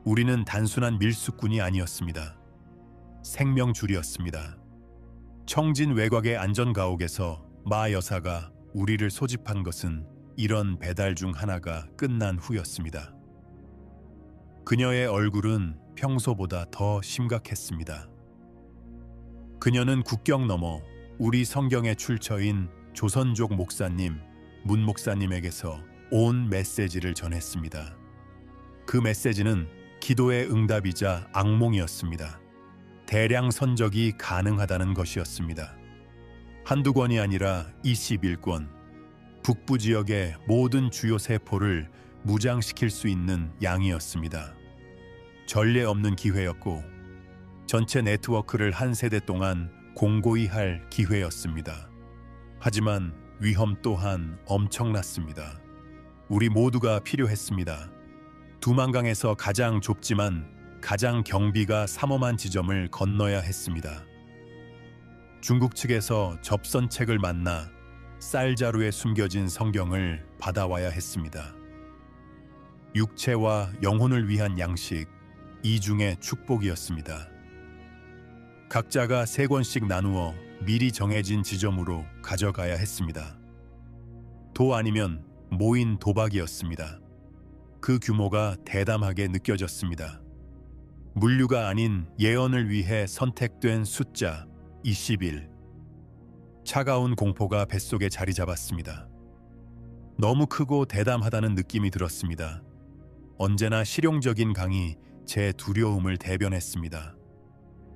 우리는 단순한 밀수꾼이 아니었습니다. 생명줄이었습니다. 청진 외곽의 안전가옥에서 마 여사가 우리를 소집한 것은 이런 배달 중 하나가 끝난 후였습니다. 그녀의 얼굴은 평소보다 더 심각했습니다. 그녀는 국경 너머 우리 성경의 출처인 조선족 목사님, 문 목사님에게서 온 메시지를 전했습니다. 그 메시지는 기도의 응답이자 악몽이었습니다. 대량 선적이 가능하다는 것이었습니다. 한두 권이 아니라 21권, 북부 지역의 모든 주요 세포를 무장시킬 수 있는 양이었습니다. 전례 없는 기회였고, 전체 네트워크를 한 세대 동안 공고히 할 기회였습니다. 하지만 위험 또한 엄청났습니다. 우리 모두가 필요했습니다. 두만강에서 가장 좁지만 가장 경비가 삼엄한 지점을 건너야 했습니다. 중국 측에서 접선책을 만나 쌀자루에 숨겨진 성경을 받아와야 했습니다. 육체와 영혼을 위한 양식, 이중의 축복이었습니다. 각자가 3권씩 나누어 미리 정해진 지점으로 가져가야 했습니다. 도 아니면 모인 도박이었습니다. 그 규모가 대담하게 느껴졌습니다. 물류가 아닌 예언을 위해 선택된 숫자 21. 차가운 공포가 뱃속에 자리 잡았습니다. 너무 크고 대담하다는 느낌이 들었습니다. 언제나 실용적인 강이 제 두려움을 대변했습니다.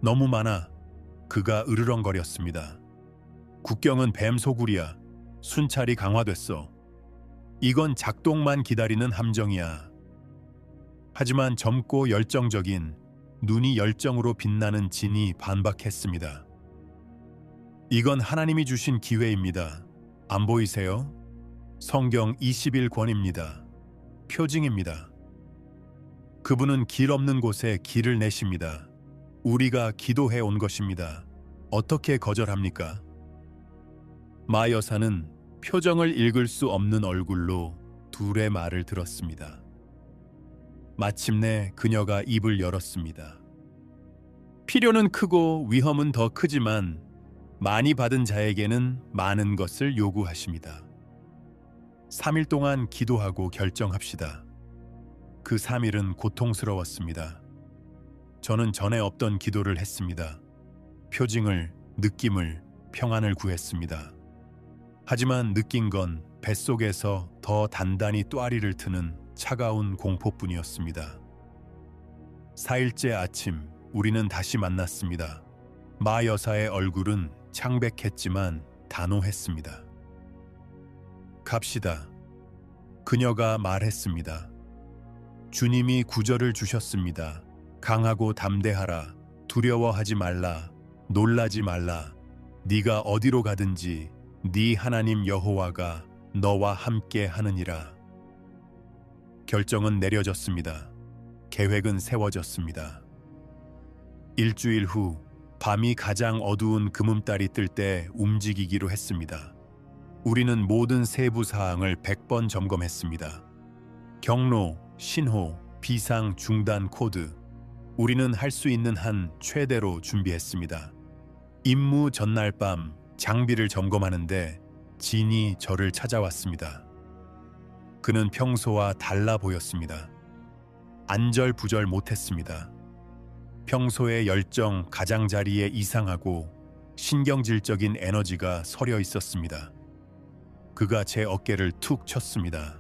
너무 많아 그가 으르렁거렸습니다. 국경은 뱀 소굴이야. 순찰이 강화됐어. 이건 작동만 기다리는 함정이야. 하지만 젊고 열정적인, 눈이 열정으로 빛나는 진이 반박했습니다. 이건 하나님이 주신 기회입니다. 안 보이세요? 성경 21권입니다. 표징입니다. 그분은 길 없는 곳에 길을 내십니다. 우리가 기도해 온 것입니다. 어떻게 거절합니까? 마 여사는 표정을 읽을 수 없는 얼굴로 둘의 말을 들었습니다. 마침내 그녀가 입을 열었습니다. 필요는 크고 위험은 더 크지만 많이 받은 자에게는 많은 것을 요구하십니다. 3일 동안 기도하고 결정합시다. 그 3일은 고통스러웠습니다. 저는 전에 없던 기도를 했습니다. 표징을, 느낌을, 평안을 구했습니다. 하지만 느낀 건 뱃속에서 더 단단히 또아리를 트는 차가운 공포뿐이었습니다. 4일째 아침, 우리는 다시 만났습니다. 마 여사의 얼굴은 창백했지만 단호했습니다. 갑시다. 그녀가 말했습니다. 주님이 구절을 주셨습니다. 강하고 담대하라. 두려워하지 말라. 놀라지 말라. 네가 어디로 가든지 네 하나님 여호와가 너와 함께 하느니라. 결정은 내려졌습니다. 계획은 세워졌습니다. 일주일 후 밤이 가장 어두운 금음달이 뜰 때 움직이기로 했습니다. 우리는 모든 세부 사항을 100번 점검했습니다. 경로, 신호, 비상 중단 코드. 우리는 할 수 있는 한 최대로 준비했습니다. 임무 전날 밤 장비를 점검하는데 진이 저를 찾아왔습니다. 그는 평소와 달라 보였습니다. 안절부절 못했습니다. 평소의 열정, 가장자리에 이상하고 신경질적인 에너지가 서려 있었습니다. 그가 제 어깨를 툭 쳤습니다.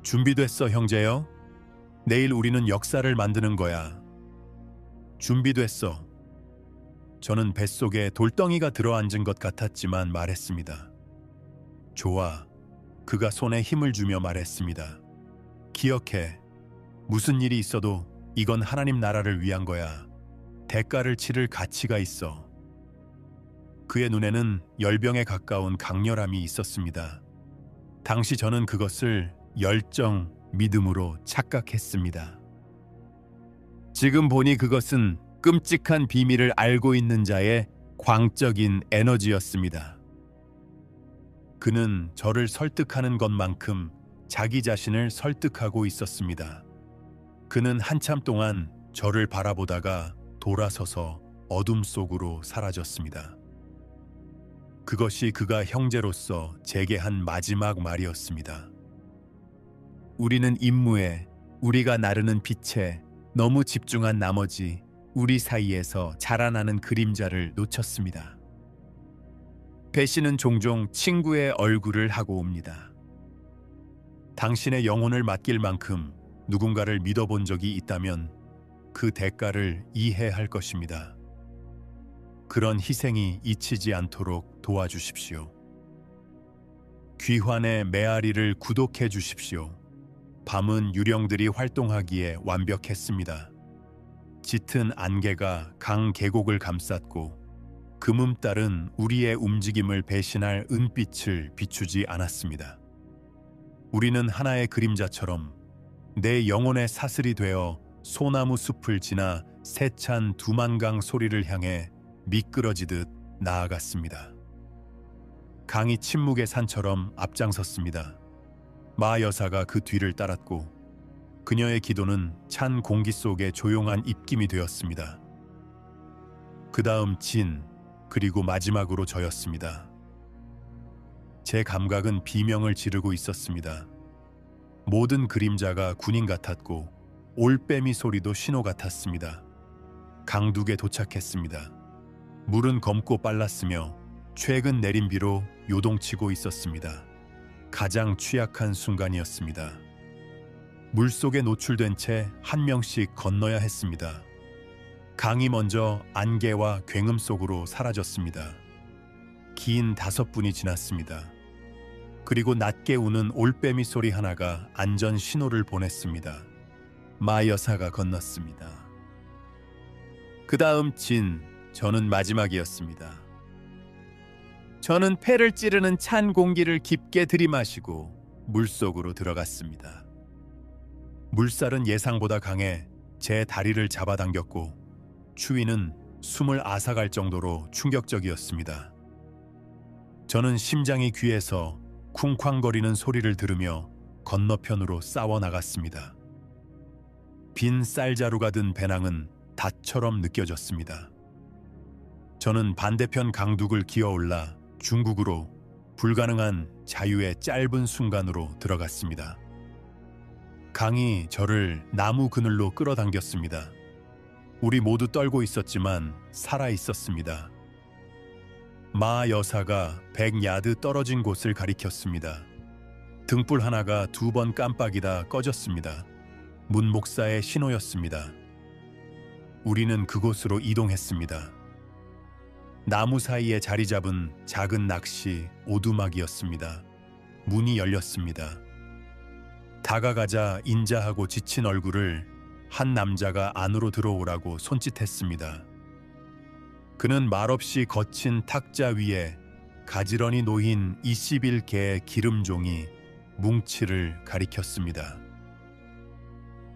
준비됐어, 형제여? 내일 우리는 역사를 만드는 거야. 준비됐어. 저는 뱃속에 돌덩이가 들어앉은 것 같았지만 말했습니다. 좋아. 그가 손에 힘을 주며 말했습니다. 기억해. 무슨 일이 있어도 이건 하나님 나라를 위한 거야. 대가를 치를 가치가 있어. 그의 눈에는 열병에 가까운 강렬함이 있었습니다. 당시 저는 그것을 열정, 믿음으로 착각했습니다. 지금 보니 그것은 끔찍한 비밀을 알고 있는 자의 광적인 에너지였습니다. 그는 저를 설득하는 것만큼 자기 자신을 설득하고 있었습니다. 그는 한참 동안 저를 바라보다가 돌아서서 어둠 속으로 사라졌습니다. 그것이 그가 형제로서 제게 한 마지막 말이었습니다. 우리는 임무에, 우리가 나르는 빛에 너무 집중한 나머지 우리 사이에서 자라나는 그림자를 놓쳤습니다. 배신은 종종 친구의 얼굴을 하고 옵니다. 당신의 영혼을 맡길 만큼 누군가를 믿어본 적이 있다면 그 대가를 이해할 것입니다. 그런 희생이 잊히지 않도록 도와주십시오. 귀환의 메아리를 구독해 주십시오. 밤은 유령들이 활동하기에 완벽했습니다. 짙은 안개가 강 계곡을 감쌌고 금음달은 우리의 움직임을 배신할 은빛을 비추지 않았습니다. 우리는 하나의 그림자처럼 내 영혼의 사슬이 되어 소나무 숲을 지나 세찬 두만강 소리를 향해 미끄러지듯 나아갔습니다. 강이 침묵의 산처럼 앞장섰습니다. 마 여사가 그 뒤를 따랐고 그녀의 기도는 찬 공기 속에 조용한 입김이 되었습니다. 그 다음 진, 그리고 마지막으로 저였습니다. 제 감각은 비명을 지르고 있었습니다. 모든 그림자가 군인 같았고 올빼미 소리도 신호 같았습니다. 강둑에 도착했습니다. 물은 검고 빨랐으며 최근 내린 비로 요동치고 있었습니다. 가장 취약한 순간이었습니다. 물속에 노출된 채 한 명씩 건너야 했습니다. 강이 먼저 안개와 굉음 속으로 사라졌습니다. 긴 5분이 지났습니다. 그리고 낮게 우는 올빼미 소리 하나가 안전 신호를 보냈습니다. 마 여사가 건넜습니다. 그 다음 진, 저는 마지막이었습니다. 저는 폐를 찌르는 찬 공기를 깊게 들이마시고 물속으로 들어갔습니다. 물살은 예상보다 강해 제 다리를 잡아당겼고 추위는 숨을 앗아갈 정도로 충격적이었습니다. 저는 심장이 귀에서 쿵쾅거리는 소리를 들으며 건너편으로 싸워 나갔습니다. 빈 쌀자루가 든 배낭은 닷처럼 느껴졌습니다. 저는 반대편 강둑을 기어올라 중국으로 불가능한 자유의 짧은 순간으로 들어갔습니다. 강이 저를 나무 그늘로 끌어당겼습니다. 우리 모두 떨고 있었지만 살아 있었습니다. 마 여사가 100야드 떨어진 곳을 가리켰습니다. 등불 하나가 2번 깜빡이다 꺼졌습니다. 문 목사의 신호였습니다. 우리는 그곳으로 이동했습니다. 나무 사이에 자리 잡은 작은 낚시 오두막이었습니다. 문이 열렸습니다. 다가가자 인자하고 지친 얼굴을 한 남자가 안으로 들어오라고 손짓했습니다. 그는 말없이 거친 탁자 위에 가지런히 놓인 21개의 기름종이 뭉치를 가리켰습니다.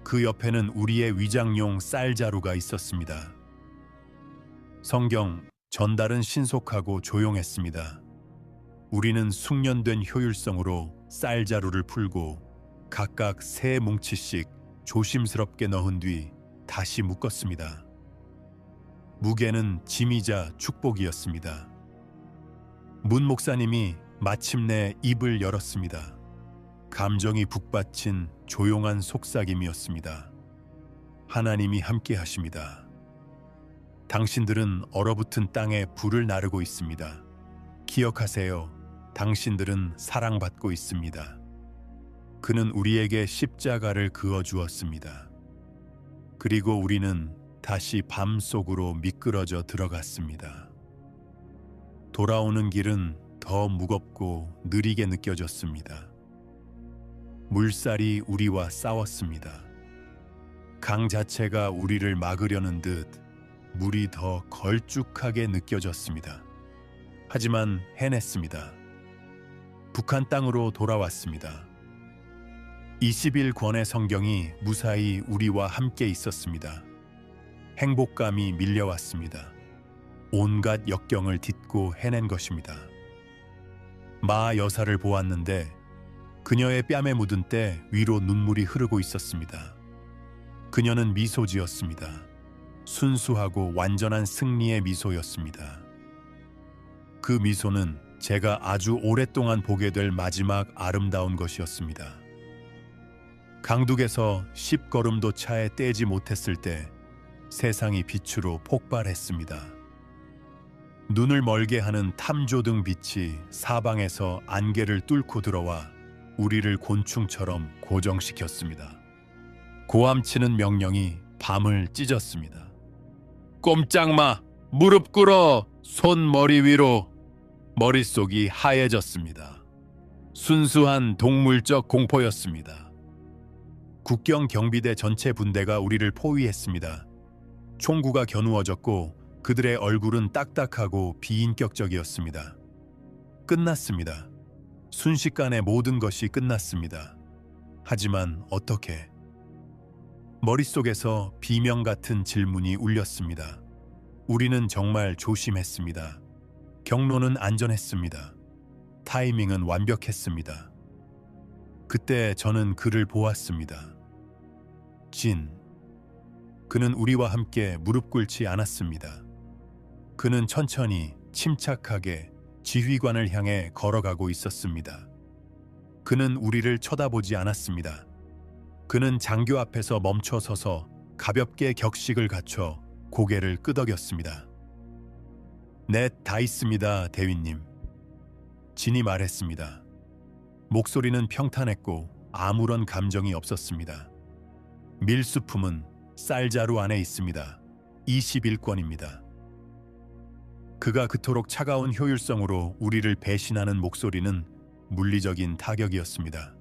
그 옆에는 우리의 위장용 쌀자루가 있었습니다. 성경, 전달은 신속하고 조용했습니다. 우리는 숙련된 효율성으로 쌀자루를 풀고 각각 3뭉치씩 조심스럽게 넣은 뒤 다시 묶었습니다. 무게는 짐이자 축복이었습니다. 문 목사님이 마침내 입을 열었습니다. 감정이 북받친 조용한 속삭임이었습니다. 하나님이 함께 하십니다. 당신들은 얼어붙은 땅에 불을 나르고 있습니다. 기억하세요. 당신들은 사랑받고 있습니다. 그는 우리에게 십자가를 그어 주었습니다. 그리고 우리는 다시 밤 속으로 미끄러져 들어갔습니다. 돌아오는 길은 더 무겁고 느리게 느껴졌습니다. 물살이 우리와 싸웠습니다. 강 자체가 우리를 막으려는 듯 물이 더 걸쭉하게 느껴졌습니다. 하지만 해냈습니다. 북한 땅으로 돌아왔습니다. 21권의 성경이 무사히 우리와 함께 있었습니다. 행복감이 밀려왔습니다. 온갖 역경을 딛고 해낸 것입니다. 마 여사를 보았는데 그녀의 뺨에 묻은 때 위로 눈물이 흐르고 있었습니다. 그녀는 미소 지었습니다. 순수하고 완전한 승리의 미소였습니다. 그 미소는 제가 아주 오랫동안 보게 될 마지막 아름다운 것이었습니다. 강둑에서 10걸음도 차에 떼지 못했을 때 세상이 빛으로 폭발했습니다. 눈을 멀게 하는 탐조등 빛이 사방에서 안개를 뚫고 들어와 우리를 곤충처럼 고정시켰습니다. 고함치는 명령이 밤을 찢었습니다. 꼼짝 마! 무릎 꿇어! 손 머리 위로! 머릿속이 하얘졌습니다. 순수한 동물적 공포였습니다. 국경 경비대 전체 분대가 우리를 포위했습니다. 총구가 겨누어졌고 그들의 얼굴은 딱딱하고 비인격적이었습니다. 끝났습니다. 순식간에 모든 것이 끝났습니다. 하지만 어떻게? 머릿속에서 비명 같은 질문이 울렸습니다. 우리는 정말 조심했습니다. 경로는 안전했습니다. 타이밍은 완벽했습니다. 그때 저는 그를 보았습니다. 진. 그는 우리와 함께 무릎 꿇지 않았습니다. 그는 천천히 침착하게 지휘관을 향해 걸어가고 있었습니다. 그는 우리를 쳐다보지 않았습니다. 그는 장교 앞에서 멈춰 서서 가볍게 격식을 갖춰 고개를 끄덕였습니다. 넷 다 있습니다, 대위님. 진이 말했습니다. 목소리는 평탄했고 아무런 감정이 없었습니다. 밀수품은 쌀자루 안에 있습니다. 21권입니다. 그가 그토록 차가운 효율성으로 우리를 배신하는 목소리는 물리적인 타격이었습니다.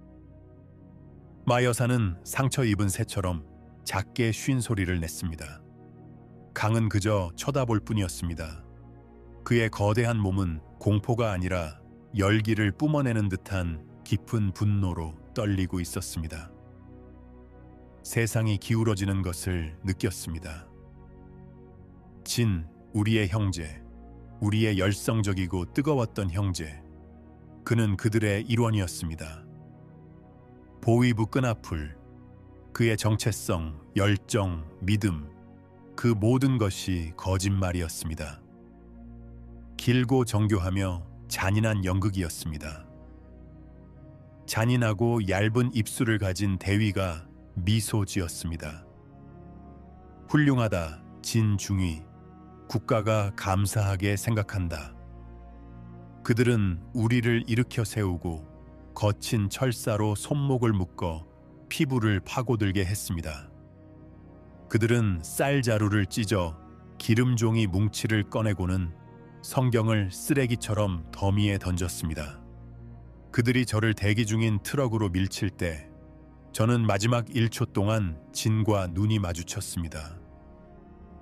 마 여사는 상처 입은 새처럼 작게 쉰 소리를 냈습니다. 강은 그저 쳐다볼 뿐이었습니다. 그의 거대한 몸은 공포가 아니라 열기를 뿜어내는 듯한 깊은 분노로 떨리고 있었습니다. 세상이 기울어지는 것을 느꼈습니다. 진, 우리의 형제, 우리의 열성적이고 뜨거웠던 형제. 그는 그들의 일원이었습니다. 보위부 끈앞을, 그의 정체성, 열정, 믿음, 그 모든 것이 거짓말이었습니다. 길고 정교하며 잔인한 연극이었습니다. 잔인하고 얇은 입술을 가진 대위가 미소 지었습니다. 훌륭하다, 진중위. 국가가 감사하게 생각한다. 그들은 우리를 일으켜 세우고 거친 철사로 손목을 묶어 피부를 파고들게 했습니다. 그들은 쌀자루를 찢어 기름종이 뭉치를 꺼내고는 성경을 쓰레기처럼 더미에 던졌습니다. 그들이 저를 대기 중인 트럭으로 밀칠 때 저는 마지막 1초 동안 진과 눈이 마주쳤습니다.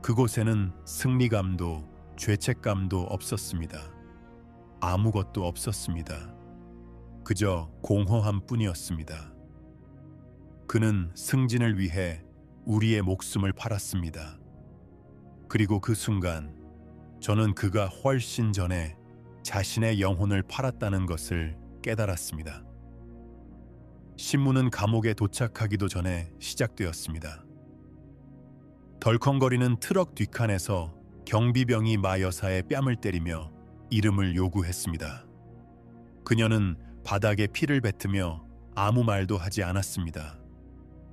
그곳에는 승리감도 죄책감도 없었습니다. 아무것도 없었습니다. 그저 공허함 뿐이었습니다. 그는 승진을 위해 우리의 목숨을 팔았습니다. 그리고 그 순간 저는 그가 훨씬 전에 자신의 영혼을 팔았다는 것을 깨달았습니다. 신문은 감옥에 도착하기도 전에 시작되었습니다. 덜컹거리는 트럭 뒷칸에서 경비병이 마 여사의 뺨을 때리며 이름을 요구했습니다. 그녀는 바닥에 피를 뱉으며 아무 말도 하지 않았습니다.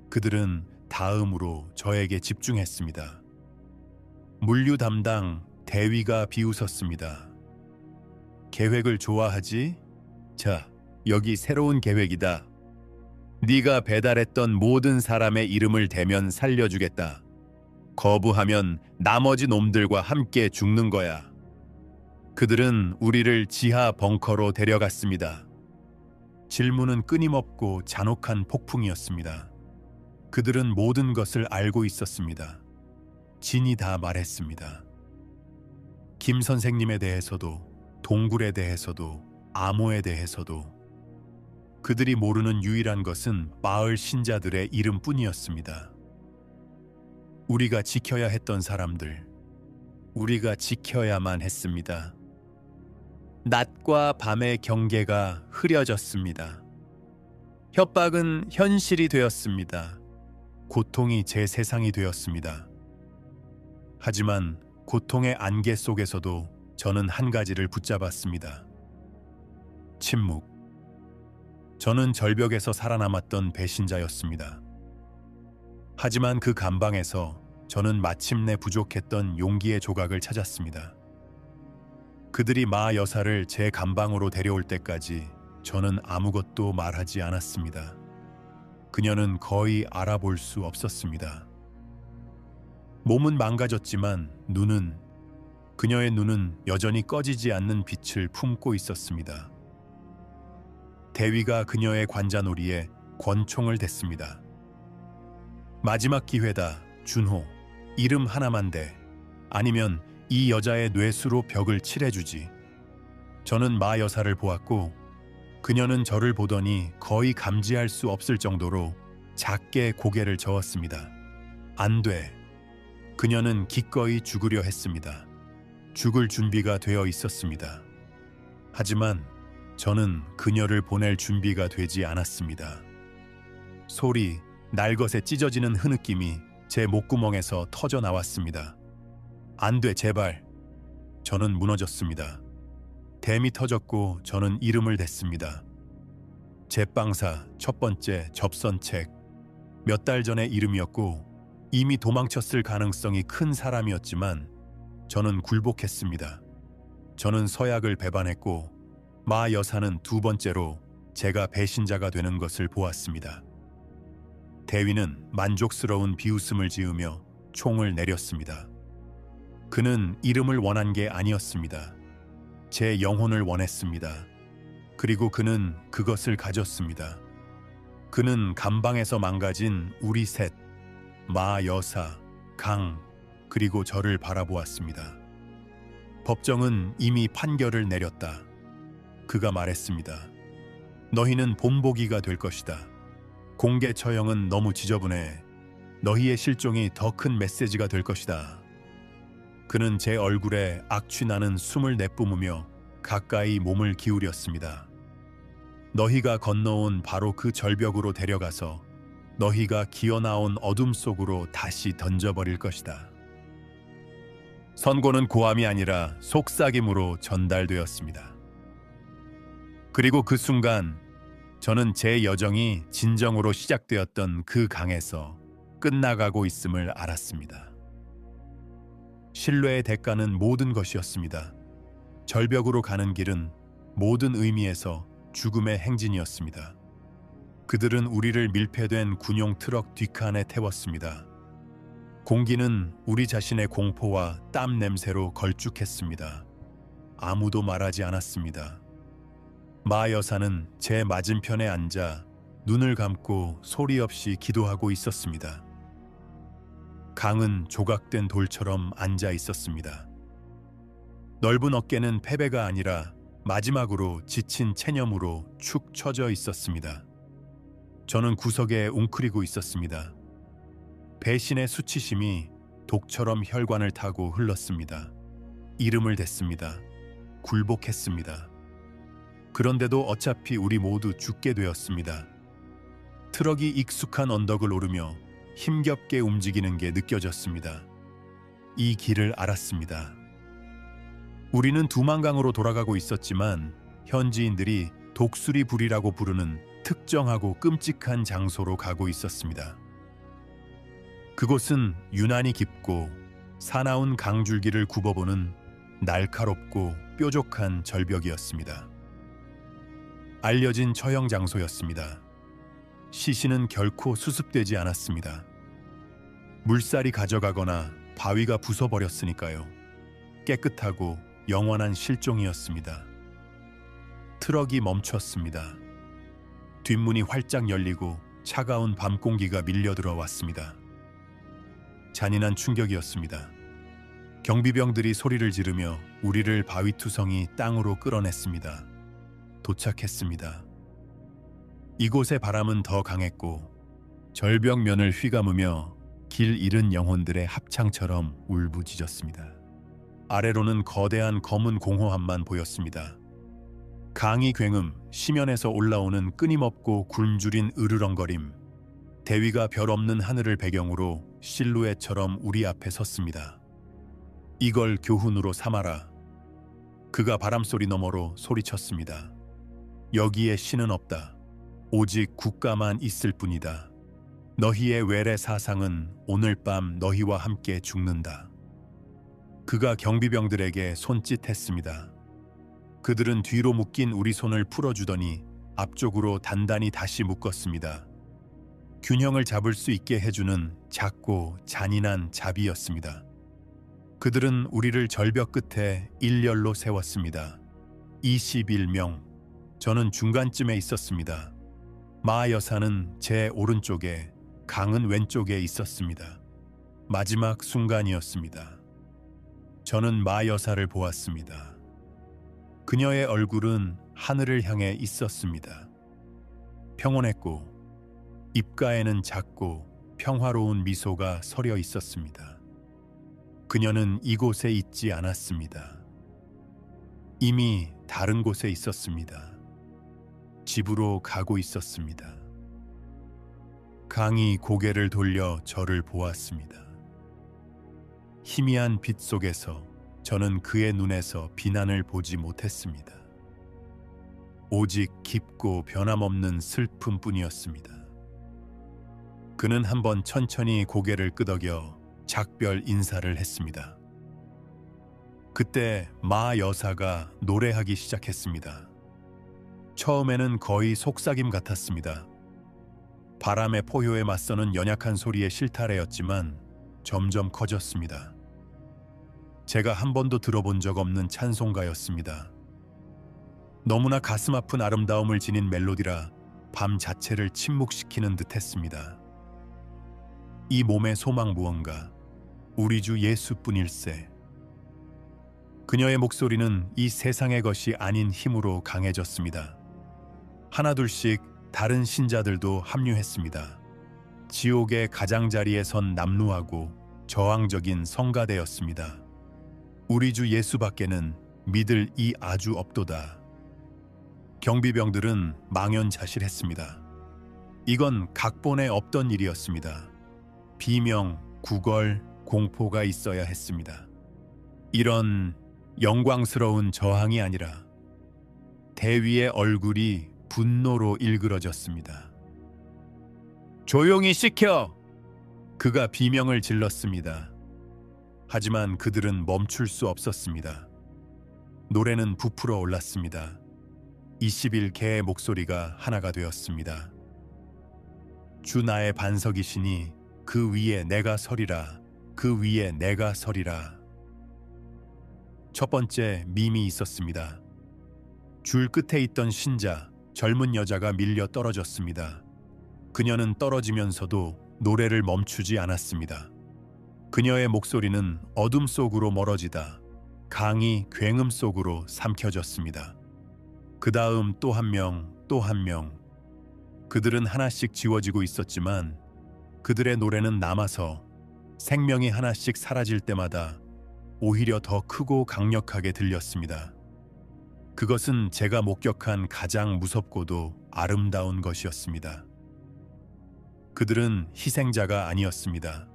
그들은 다음으로 저에게 집중했습니다. 물류 담당 대위가 비웃었습니다. 계획을 좋아하지? 자, 여기 새로운 계획이다. 네가 배달했던 모든 사람의 이름을 대면 살려주겠다. 거부하면 나머지 놈들과 함께 죽는 거야. 그들은 우리를 지하 벙커로 데려갔습니다. 질문은 끊임없고 잔혹한 폭풍이었습니다. 그들은 모든 것을 알고 있었습니다. 진이 다 말했습니다. 김 선생님에 대해서도, 동굴에 대해서도, 암호에 대해서도. 그들이 모르는 유일한 것은 마을 신자들의 이름뿐이었습니다. 우리가 지켜야 했던 사람들, 우리가 지켜야만 했습니다. 낮과 밤의 경계가 흐려졌습니다. 협박은 현실이 되었습니다. 고통이 제 세상이 되었습니다. 하지만 고통의 안개 속에서도 저는 한 가지를 붙잡았습니다. 침묵. 저는 절벽에서 살아남았던 배신자였습니다. 하지만 그 감방에서 저는 마침내 부족했던 용기의 조각을 찾았습니다. 그들이 마 여사를 제 감방으로 데려올 때까지 저는 아무것도 말하지 않았습니다. 그녀는 거의 알아볼 수 없었습니다. 몸은 망가졌지만 그녀의 눈은 여전히 꺼지지 않는 빛을 품고 있었습니다. 대위가 그녀의 관자놀이에 권총을 댔습니다. 마지막 기회다, 준호. 이름 하나만 대. 아니면 이 여자의 뇌수로 벽을 칠해주지. 저는 마 여사를 보았고 그녀는 저를 보더니 거의 감지할 수 없을 정도로 작게 고개를 저었습니다. 안 돼. 그녀는 기꺼이 죽으려 했습니다. 죽을 준비가 되어 있었습니다. 하지만 저는 그녀를 보낼 준비가 되지 않았습니다. 소리, 날것에 찢어지는 흐느낌이 제 목구멍에서 터져 나왔습니다. 안 돼, 제발. 저는 무너졌습니다. 댐이 터졌고 저는 이름을 댔습니다. 제빵사 첫 번째 접선책. 몇 달 전의 이름이었고 이미 도망쳤을 가능성이 큰 사람이었지만 저는 굴복했습니다. 저는 서약을 배반했고 마 여사는 두 번째로 제가 배신자가 되는 것을 보았습니다. 대위는 만족스러운 비웃음을 지으며 총을 내렸습니다. 그는 이름을 원한 게 아니었습니다. 제 영혼을 원했습니다. 그리고 그는 그것을 가졌습니다. 그는 감방에서 망가진 우리 셋, 마 여사, 강, 그리고 저를 바라보았습니다. 법정은 이미 판결을 내렸다. 그가 말했습니다. 너희는 본보기가 될 것이다. 공개 처형은 너무 지저분해. 너희의 실종이 더 큰 메시지가 될 것이다. 그는 제 얼굴에 악취나는 숨을 내뿜으며 가까이 몸을 기울였습니다. 너희가 건너온 바로 그 절벽으로 데려가서 너희가 기어나온 어둠 속으로 다시 던져버릴 것이다. 선고는 고함이 아니라 속삭임으로 전달되었습니다. 그리고 그 순간 저는 제 여정이 진정으로 시작되었던 그 강에서 끝나가고 있음을 알았습니다. 신뢰의 대가는 모든 것이었습니다. 절벽으로 가는 길은 모든 의미에서 죽음의 행진이었습니다. 그들은 우리를 밀폐된 군용 트럭 뒷칸에 태웠습니다. 공기는 우리 자신의 공포와 땀 냄새로 걸쭉했습니다. 아무도 말하지 않았습니다. 마 여사는 제 맞은편에 앉아 눈을 감고 소리 없이 기도하고 있었습니다. 강은 조각된 돌처럼 앉아 있었습니다. 넓은 어깨는 패배가 아니라 마지막으로 지친 체념으로 축 처져 있었습니다. 저는 구석에 웅크리고 있었습니다. 배신의 수치심이 독처럼 혈관을 타고 흘렀습니다. 이름을 댔습니다. 굴복했습니다. 그런데도 어차피 우리 모두 죽게 되었습니다. 트럭이 익숙한 언덕을 오르며 힘겹게 움직이는 게 느껴졌습니다. 이 길을 알았습니다. 우리는 두만강으로 돌아가고 있었지만 현지인들이 독수리불이라고 부르는 특정하고 끔찍한 장소로 가고 있었습니다. 그곳은 유난히 깊고 사나운 강줄기를 굽어보는 날카롭고 뾰족한 절벽이었습니다. 알려진 처형 장소였습니다. 시신은 결코 수습되지 않았습니다. 물살이 가져가거나 바위가 부숴버렸으니까요. 깨끗하고 영원한 실종이었습니다. 트럭이 멈췄습니다. 뒷문이 활짝 열리고 차가운 밤 공기가 밀려 들어왔습니다. 잔인한 충격이었습니다. 경비병들이 소리를 지르며 우리를 바위투성이 땅으로 끌어냈습니다. 도착했습니다. 이곳의 바람은 더 강했고 절벽면을 휘감으며 길 잃은 영혼들의 합창처럼 울부짖었습니다. 아래로는 거대한 검은 공허함만 보였습니다. 강이 굉음, 심연에서 올라오는 끊임없고 굶주린 으르렁거림, 대위가 별 없는 하늘을 배경으로 실루엣처럼 우리 앞에 섰습니다. 이걸 교훈으로 삼아라. 그가 바람소리 너머로 소리쳤습니다. 여기에 신은 없다. 오직 국가만 있을 뿐이다. 너희의 외래 사상은 오늘 밤 너희와 함께 죽는다. 그가 경비병들에게 손짓했습니다. 그들은 뒤로 묶인 우리 손을 풀어주더니 앞쪽으로 단단히 다시 묶었습니다. 균형을 잡을 수 있게 해주는 작고 잔인한 자비였습니다. 그들은 우리를 절벽 끝에 일렬로 세웠습니다. 21명. 저는 중간쯤에 있었습니다. 마 여사는 제 오른쪽에, 강은 왼쪽에 있었습니다. 마지막 순간이었습니다. 저는 마 여사를 보았습니다. 그녀의 얼굴은 하늘을 향해 있었습니다. 평온했고 입가에는 작고 평화로운 미소가 서려 있었습니다. 그녀는 이곳에 있지 않았습니다. 이미 다른 곳에 있었습니다. 집으로 가고 있었습니다. 강이 고개를 돌려 저를 보았습니다. 희미한 빛 속에서 저는 그의 눈에서 비난을 보지 못했습니다. 오직 깊고 변함없는 슬픔뿐이었습니다. 그는 한번 천천히 고개를 끄덕여 작별 인사를 했습니다. 그때 마 여사가 노래하기 시작했습니다. 처음에는 거의 속삭임 같았습니다. 바람의 포효에 맞서는 연약한 소리의 실타래였지만 점점 커졌습니다. 제가 한 번도 들어본 적 없는 찬송가였습니다. 너무나 가슴 아픈 아름다움을 지닌 멜로디라 밤 자체를 침묵시키는 듯했습니다. 이 몸의 소망 무언가, 우리 주 예수뿐일세. 그녀의 목소리는 이 세상의 것이 아닌 힘으로 강해졌습니다. 하나둘씩 다른 신자들도 합류했습니다. 지옥의 가장자리에 선 남루하고 저항적인 성가대였습니다. 우리 주 예수밖에는 믿을 이 아주 없도다. 경비병들은 망연자실했습니다. 이건 각본에 없던 일이었습니다. 비명, 구걸, 공포가 있어야 했습니다. 이런 영광스러운 저항이 아니라 대위의 얼굴이 분노로 일그러졌습니다. 조용히 시켜! 그가 비명을 질렀습니다. 하지만 그들은 멈출 수 없었습니다. 노래는 부풀어 올랐습니다. 21개의 목소리가 하나가 되었습니다. 주 나의 반석이시니 그 위에 내가 서리라. 그 위에 내가 서리라. 첫 번째 밈이 있었습니다. 줄 끝에 있던 신자, 젊은 여자가 밀려 떨어졌습니다. 그녀는 떨어지면서도 노래를 멈추지 않았습니다. 그녀의 목소리는 어둠 속으로 멀어지다 강이 굉음 속으로 삼켜졌습니다. 그 다음 또 한 명, 또 한 명. 그들은 하나씩 지워지고 있었지만 그들의 노래는 남아서 생명이 하나씩 사라질 때마다 오히려 더 크고 강력하게 들렸습니다. 그것은 제가 목격한 가장 무섭고도 아름다운 것이었습니다. 그들은 희생자가 아니었습니다.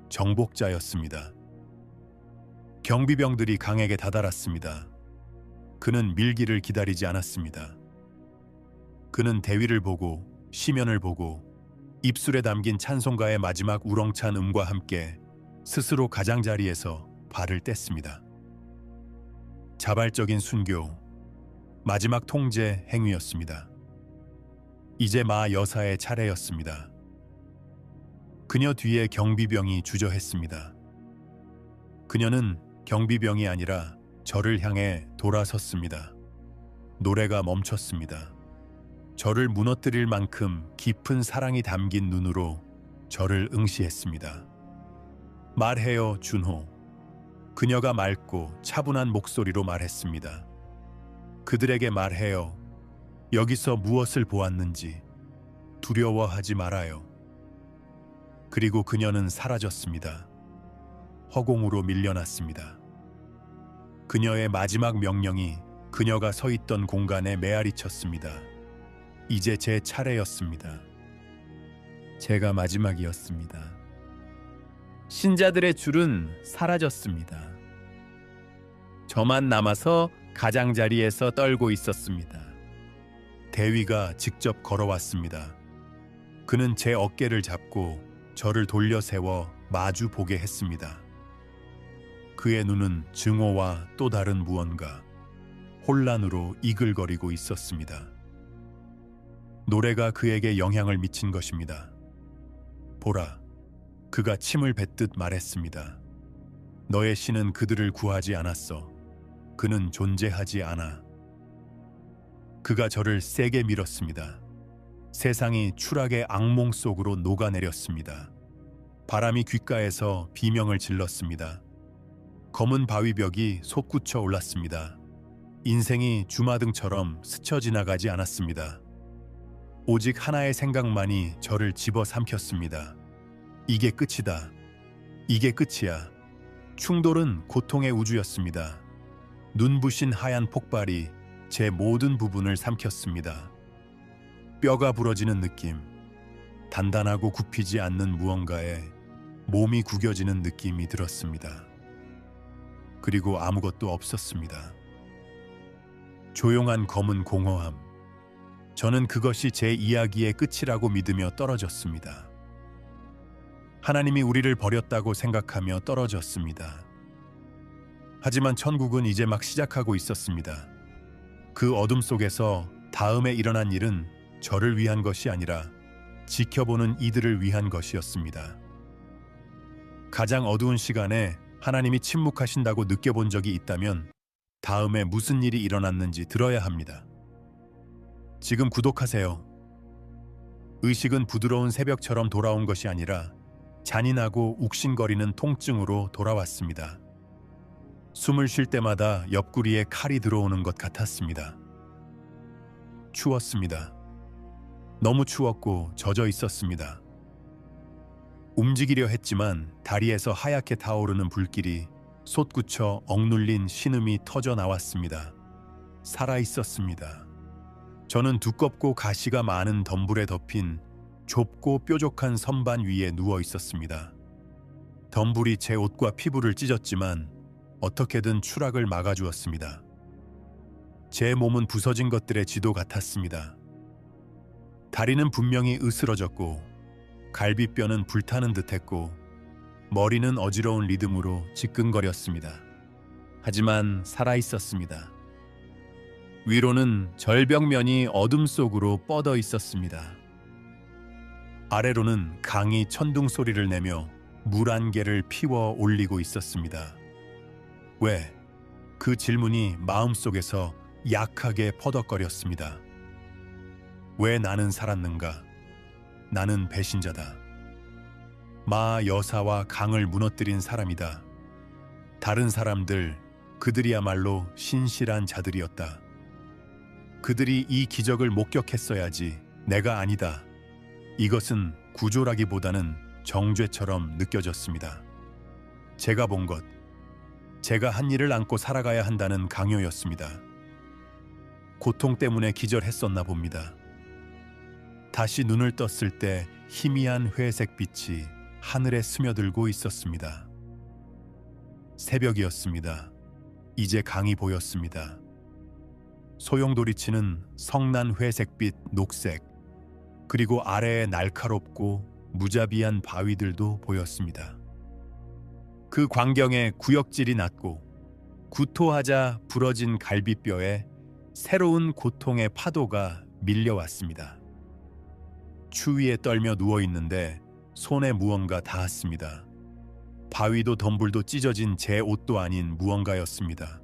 정복자였습니다. 경비병들이 강에게 다다랐습니다. 그는 밀기를 기다리지 않았습니다. 그는 대위를 보고 시면을 보고 입술에 담긴 찬송가의 마지막 우렁찬 음과 함께 스스로 가장자리에서 발을 뗐습니다. 자발적인 순교, 마지막 통제 행위였습니다. 이제 마 여사의 차례였습니다. 그녀 뒤에 경비병이 주저했습니다. 그녀는 경비병이 아니라 저를 향해 돌아섰습니다. 노래가 멈췄습니다. 저를 무너뜨릴 만큼 깊은 사랑이 담긴 눈으로 저를 응시했습니다. 말해요, 준호. 그녀가 맑고 차분한 목소리로 말했습니다. 그들에게 말해요. 여기서 무엇을 보았는지 두려워하지 말아요. 그리고 그녀는 사라졌습니다. 허공으로 밀려났습니다. 그녀의 마지막 명령이 그녀가 서 있던 공간에 메아리 쳤습니다. 이제 제 차례였습니다. 제가 마지막이었습니다. 신자들의 줄은 사라졌습니다. 저만 남아서 가장자리에서 떨고 있었습니다. 대위가 직접 걸어왔습니다. 그는 제 어깨를 잡고 저를 돌려 세워 마주 보게 했습니다. 그의 눈은 증오와 또 다른 무언가, 혼란으로 이글거리고 있었습니다. 노래가 그에게 영향을 미친 것입니다. 보라, 그가 침을 뱉듯 말했습니다. 너의 신은 그들을 구하지 않았어. 그는 존재하지 않아. 그가 저를 세게 밀었습니다. 세상이 추락의 악몽 속으로 녹아내렸습니다. 바람이 귓가에서 비명을 질렀습니다. 검은 바위벽이 솟구쳐 올랐습니다. 인생이 주마등처럼 스쳐 지나가지 않았습니다. 오직 하나의 생각만이 저를 집어삼켰습니다. 이게 끝이다. 이게 끝이야. 충돌은 고통의 우주였습니다. 눈부신 하얀 폭발이 제 모든 부분을 삼켰습니다. 뼈가 부러지는 느낌, 단단하고 굽히지 않는 무언가에 몸이 구겨지는 느낌이 들었습니다. 그리고 아무것도 없었습니다. 조용한 검은 공허함. 저는 그것이 제 이야기의 끝이라고 믿으며 떨어졌습니다. 하나님이 우리를 버렸다고 생각하며 떨어졌습니다. 하지만 천국은 이제 막 시작하고 있었습니다. 그 어둠 속에서 다음에 일어난 일은 저를 위한 것이 아니라 지켜보는 이들을 위한 것이었습니다. 가장 어두운 시간에 하나님이 침묵하신다고 느껴본 적이 있다면 다음에 무슨 일이 일어났는지 들어야 합니다. 지금 구독하세요. 의식은 부드러운 새벽처럼 돌아온 것이 아니라 잔인하고 욱신거리는 통증으로 돌아왔습니다. 숨을 쉴 때마다 옆구리에 칼이 들어오는 것 같았습니다. 추웠습니다. 너무 추웠고 젖어 있었습니다. 움직이려 했지만 다리에서 하얗게 타오르는 불길이 솟구쳐 억눌린 신음이 터져 나왔습니다. 살아 있었습니다. 저는 두껍고 가시가 많은 덤불에 덮인 좁고 뾰족한 선반 위에 누워 있었습니다. 덤불이 제 옷과 피부를 찢었지만 어떻게든 추락을 막아주었습니다. 제 몸은 부서진 것들의 지도 같았습니다. 다리는 분명히 으스러졌고 갈비뼈는 불타는 듯했고 머리는 어지러운 리듬으로 지끈거렸습니다. 하지만 살아있었습니다. 위로는 절벽면이 어둠 속으로 뻗어 있었습니다. 아래로는 강이 천둥 소리를 내며 물 한 개를 피워 올리고 있었습니다. 왜? 그 질문이 마음속에서 약하게 퍼덕거렸습니다. 왜 나는 살았는가? 나는 배신자다. 마 여사와 강을 무너뜨린 사람이다. 다른 사람들, 그들이야말로 신실한 자들이었다. 그들이 이 기적을 목격했어야지. 내가 아니다. 이것은 구조라기보다는 정죄처럼 느껴졌습니다. 제가 본 것, 제가 한 일을 안고 살아가야 한다는 강요였습니다. 고통 때문에 기절했었나 봅니다. 다시 눈을 떴을 때 희미한 회색 빛이 하늘에 스며들고 있었습니다. 새벽이었습니다. 이제 강이 보였습니다. 소용돌이치는 성난 회색빛 녹색, 그리고 아래에 날카롭고 무자비한 바위들도 보였습니다. 그 광경에 구역질이 났고 구토하자 부러진 갈비뼈에 새로운 고통의 파도가 밀려왔습니다. 추위에 떨며 누워있는데 손에 무언가 닿았습니다. 바위도 덤불도 찢어진 제 옷도 아닌 무언가였습니다.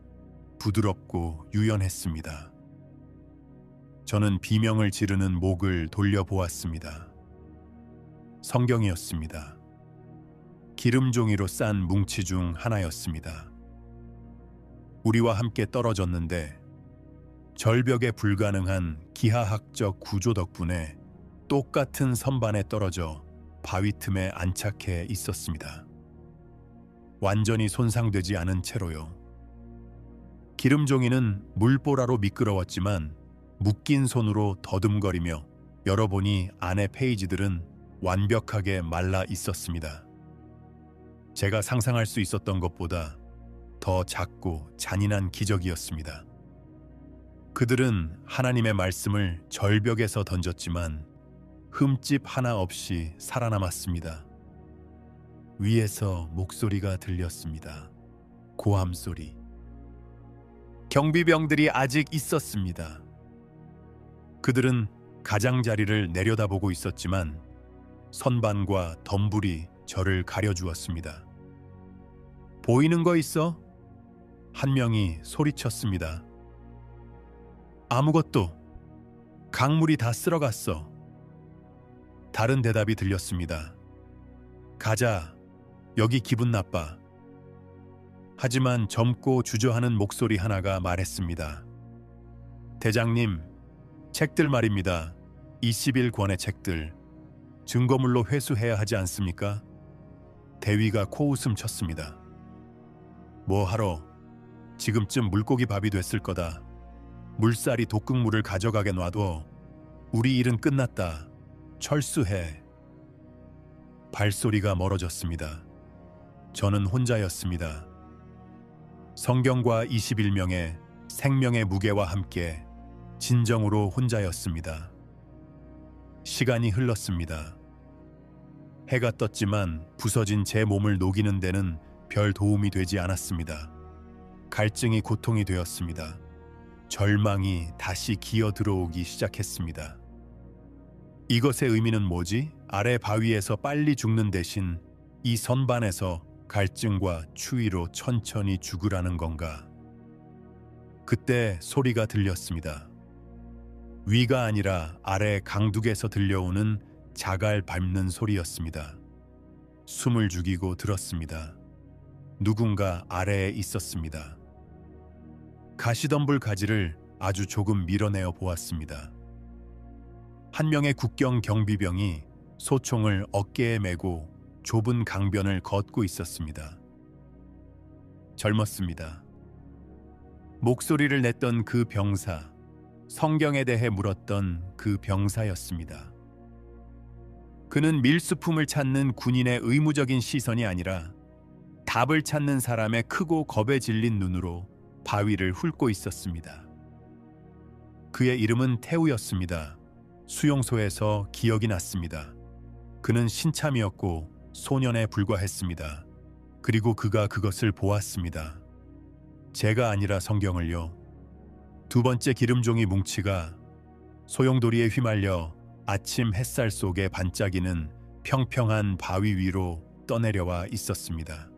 부드럽고 유연했습니다. 저는 비명을 지르는 목을 돌려보았습니다. 성경이었습니다. 기름종이로 싼 뭉치 중 하나였습니다. 우리와 함께 떨어졌는데 절벽에 불가능한 기하학적 구조 덕분에 똑같은 선반에 떨어져 바위 틈에 안착해 있었습니다. 완전히 손상되지 않은 채로요. 기름종이는 물보라로 미끄러웠지만 묶인 손으로 더듬거리며 열어보니 안의 페이지들은 완벽하게 말라 있었습니다. 제가 상상할 수 있었던 것보다 더 작고 잔인한 기적이었습니다. 그들은 하나님의 말씀을 절벽에서 던졌지만 흠집 하나 없이 살아남았습니다. 위에서 목소리가 들렸습니다. 고함 소리. 경비병들이 아직 있었습니다. 그들은 가장자리를 내려다보고 있었지만 선반과 덤불이 저를 가려주었습니다. 보이는 거 있어? 한 명이 소리쳤습니다. 아무것도. 강물이 다 쓸어갔어. 다른 대답이 들렸습니다. 가자. 여기 기분 나빠. 하지만 젊고 주저하는 목소리 하나가 말했습니다. 대장님, 책들 말입니다. 21권의 책들. 증거물로 회수해야 하지 않습니까? 대위가 코웃음 쳤습니다. 뭐 하러? 지금쯤 물고기 밥이 됐을 거다. 물살이 독극물을 가져가게 놔둬. 우리 일은 끝났다. 철수해. 발소리가 멀어졌습니다. 저는 혼자였습니다. 성경과 21명의 생명의 무게와 함께 진정으로 혼자였습니다. 시간이 흘렀습니다. 해가 떴지만 부서진 제 몸을 녹이는 데는 별 도움이 되지 않았습니다. 갈증이 고통이 되었습니다. 절망이 다시 기어 들어오기 시작했습니다. 이것의 의미는 뭐지? 아래 바위에서 빨리 죽는 대신 이 선반에서 갈증과 추위로 천천히 죽으라는 건가? 그때 소리가 들렸습니다. 위가 아니라 아래 강둑에서 들려오는 자갈 밟는 소리였습니다. 숨을 죽이고 들었습니다. 누군가 아래에 있었습니다. 가시덤불 가지를 아주 조금 밀어내어 보았습니다. 한 명의 국경 경비병이 소총을 어깨에 메고 좁은 강변을 걷고 있었습니다. 젊었습니다. 목소리를 냈던 그 병사, 성경에 대해 물었던 그 병사였습니다. 그는 밀수품을 찾는 군인의 의무적인 시선이 아니라 답을 찾는 사람의 크고 겁에 질린 눈으로 바위를 훑고 있었습니다. 그의 이름은 태우였습니다. 수용소에서 기억이 났습니다. 그는 신참이었고 소년에 불과했습니다. 그리고 그가 그것을 보았습니다. 제가 아니라 성경을요. 두 번째 기름종이 뭉치가 소용돌이에 휘말려 아침 햇살 속에 반짝이는 평평한 바위 위로 떠내려와 있었습니다.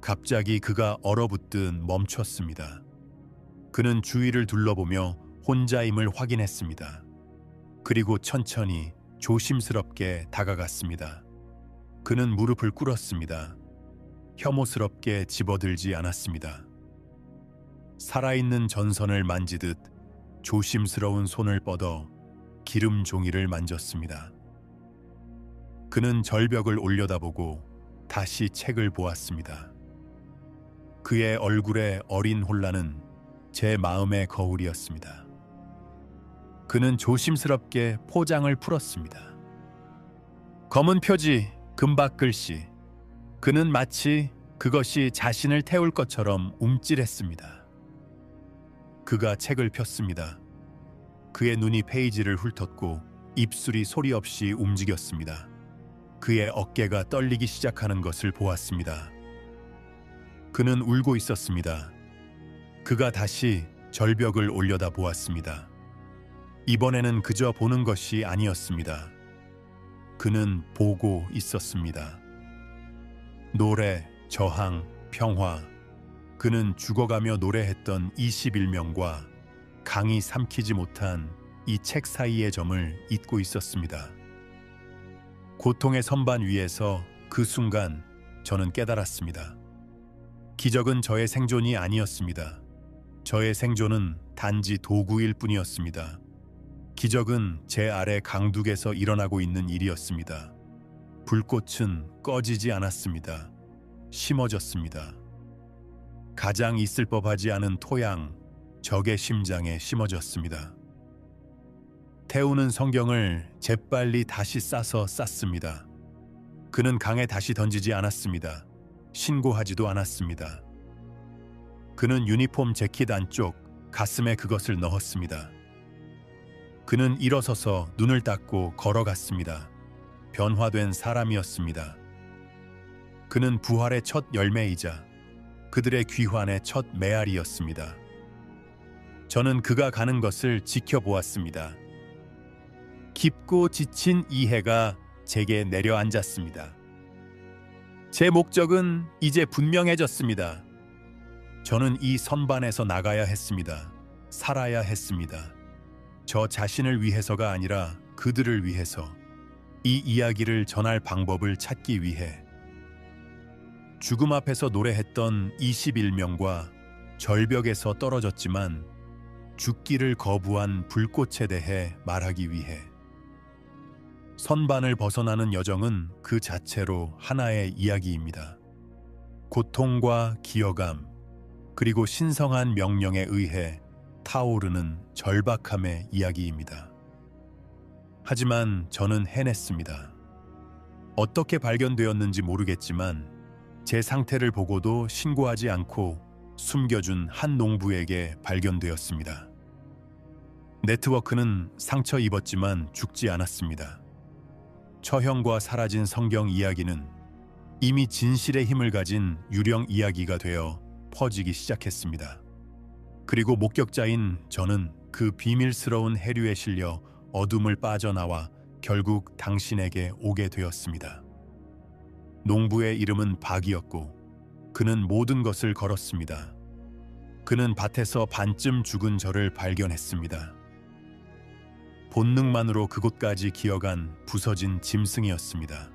갑자기 그가 얼어붙듯 멈췄습니다. 그는 주위를 둘러보며 혼자임을 확인했습니다. 그리고 천천히 조심스럽게 다가갔습니다. 그는 무릎을 꿇었습니다. 혐오스럽게 집어들지 않았습니다. 살아있는 전선을 만지듯 조심스러운 손을 뻗어 기름 종이를 만졌습니다. 그는 절벽을 올려다보고 다시 책을 보았습니다. 그의 얼굴의 어린 혼란은 제 마음의 거울이었습니다. 그는 조심스럽게 포장을 풀었습니다. 검은 표지, 금박 글씨. 그는 마치 그것이 자신을 태울 것처럼 움찔했습니다. 그가 책을 폈습니다. 그의 눈이 페이지를 훑었고 입술이 소리 없이 움직였습니다. 그의 어깨가 떨리기 시작하는 것을 보았습니다. 그는 울고 있었습니다. 그가 다시 절벽을 올려다 보았습니다. 이번에는 그저 보는 것이 아니었습니다. 그는 보고 있었습니다. 노래, 저항, 평화. 그는 죽어가며 노래했던 21명과 강이 삼키지 못한 이 책 사이의 점을 잊고 있었습니다. 고통의 선반 위에서 그 순간 저는 깨달았습니다. 기적은 저의 생존이 아니었습니다. 저의 생존은 단지 도구일 뿐이었습니다. 기적은 제 아래 강둑에서 일어나고 있는 일이었습니다. 불꽃은 꺼지지 않았습니다. 심어졌습니다. 가장 있을 법하지 않은 토양, 적의 심장에 심어졌습니다. 태우는 성경을 재빨리 다시 싸서 쌌습니다. 그는 강에 다시 던지지 않았습니다. 신고하지도 않았습니다. 그는 유니폼 재킷 안쪽 가슴에 그것을 넣었습니다. 그는 일어서서 눈을 닫고 걸어갔습니다. 변화된 사람이었습니다. 그는 부활의 첫 열매이자 그들의 귀환의 첫 메아리였습니다. 저는 그가 가는 것을 지켜보았습니다. 깊고 지친 이해가 제게 내려앉았습니다. 제 목적은 이제 분명해졌습니다. 저는 이 선반에서 나가야 했습니다. 살아야 했습니다. 저 자신을 위해서가 아니라 그들을 위해서, 이 이야기를 전할 방법을 찾기 위해. 죽음 앞에서 노래했던 21명과 절벽에서 떨어졌지만 죽기를 거부한 불꽃에 대해 말하기 위해. 선반을 벗어나는 여정은 그 자체로 하나의 이야기입니다. 고통과 기어감, 그리고 신성한 명령에 의해 타오르는 절박함의 이야기입니다. 하지만 저는 해냈습니다. 어떻게 발견되었는지 모르겠지만 제 상태를 보고도 신고하지 않고 숨겨준 한 농부에게 발견되었습니다. 네트워크는 상처 입었지만 죽지 않았습니다. 처형과 사라진 성경 이야기는 이미 진실의 힘을 가진 유령 이야기가 되어 퍼지기 시작했습니다. 그리고 목격자인 저는 그 비밀스러운 해류에 실려 어둠을 빠져나와 결국 당신에게 오게 되었습니다. 농부의 이름은 박이었고 그는 모든 것을 걸었습니다. 그는 밭에서 반쯤 죽은 저를 발견했습니다. 본능만으로 그곳까지 기어간 부서진 짐승이었습니다.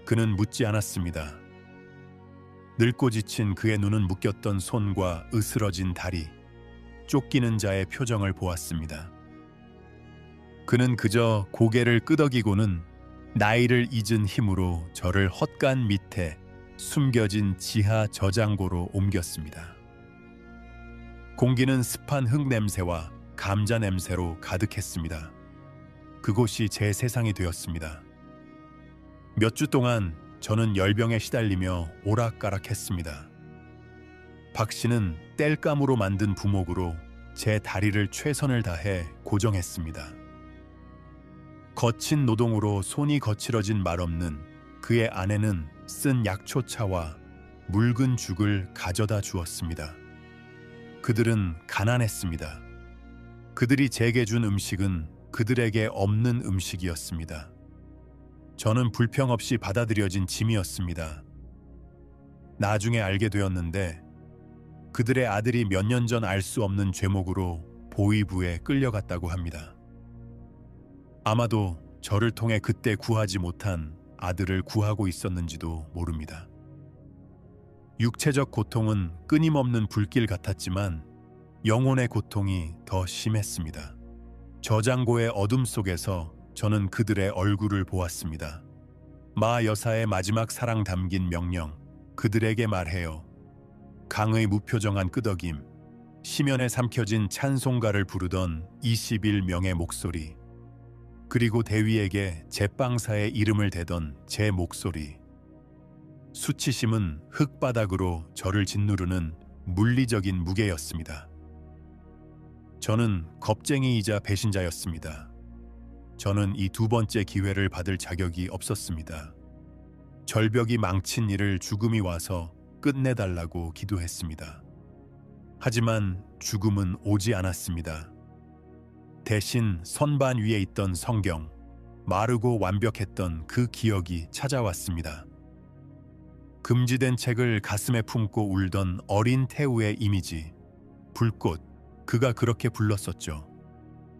그는 묻지 않았습니다. 늙고 지친 그의 눈은 묶였던 손과 으스러진 다리, 쫓기는 자의 표정을 보았습니다. 그는 그저 고개를 끄덕이고는 나이를 잊은 힘으로 저를 헛간 밑에 숨겨진 지하 저장고로 옮겼습니다. 공기는 습한 흙 냄새와 감자 냄새로 가득했습니다. 그곳이 제 세상이 되었습니다. 몇 주 동안 저는 열병에 시달리며 오락가락했습니다. 박 씨는 땔감으로 만든 부목으로 제 다리를 최선을 다해 고정했습니다. 거친 노동으로 손이 거칠어진 말 없는 그의 아내는 쓴 약초차와 묽은 죽을 가져다 주었습니다. 그들은 가난했습니다. 그들이 제게 준 음식은 그들에게 없는 음식이었습니다. 저는 불평 없이 받아들여진 짐이었습니다. 나중에 알게 되었는데 그들의 아들이 몇 년 전 알 수 없는 죄목으로 보위부에 끌려갔다고 합니다. 아마도 저를 통해 그때 구하지 못한 아들을 구하고 있었는지도 모릅니다. 육체적 고통은 끊임없는 불길 같았지만 영혼의 고통이 더 심했습니다. 저장고의 어둠 속에서 저는 그들의 얼굴을 보았습니다. 마 여사의 마지막 사랑 담긴 명령, 그들에게 말해요. 강의 무표정한 끄덕임, 시면에 삼켜진 찬송가를 부르던 21명의 목소리, 그리고 대위에게 제빵사의 이름을 대던 제 목소리. 수치심은 흙바닥으로 저를 짓누르는 물리적인 무게였습니다. 저는 겁쟁이이자 배신자였습니다. 저는 이 두 번째 기회를 받을 자격이 없었습니다. 절벽이 망친 일을 죽음이 와서 끝내달라고 기도했습니다. 하지만 죽음은 오지 않았습니다. 대신 선반 위에 있던 성경, 마르고 완벽했던 그 기억이 찾아왔습니다. 금지된 책을 가슴에 품고 울던 어린 태우의 이미지, 불꽃, 그가 그렇게 불렀었죠.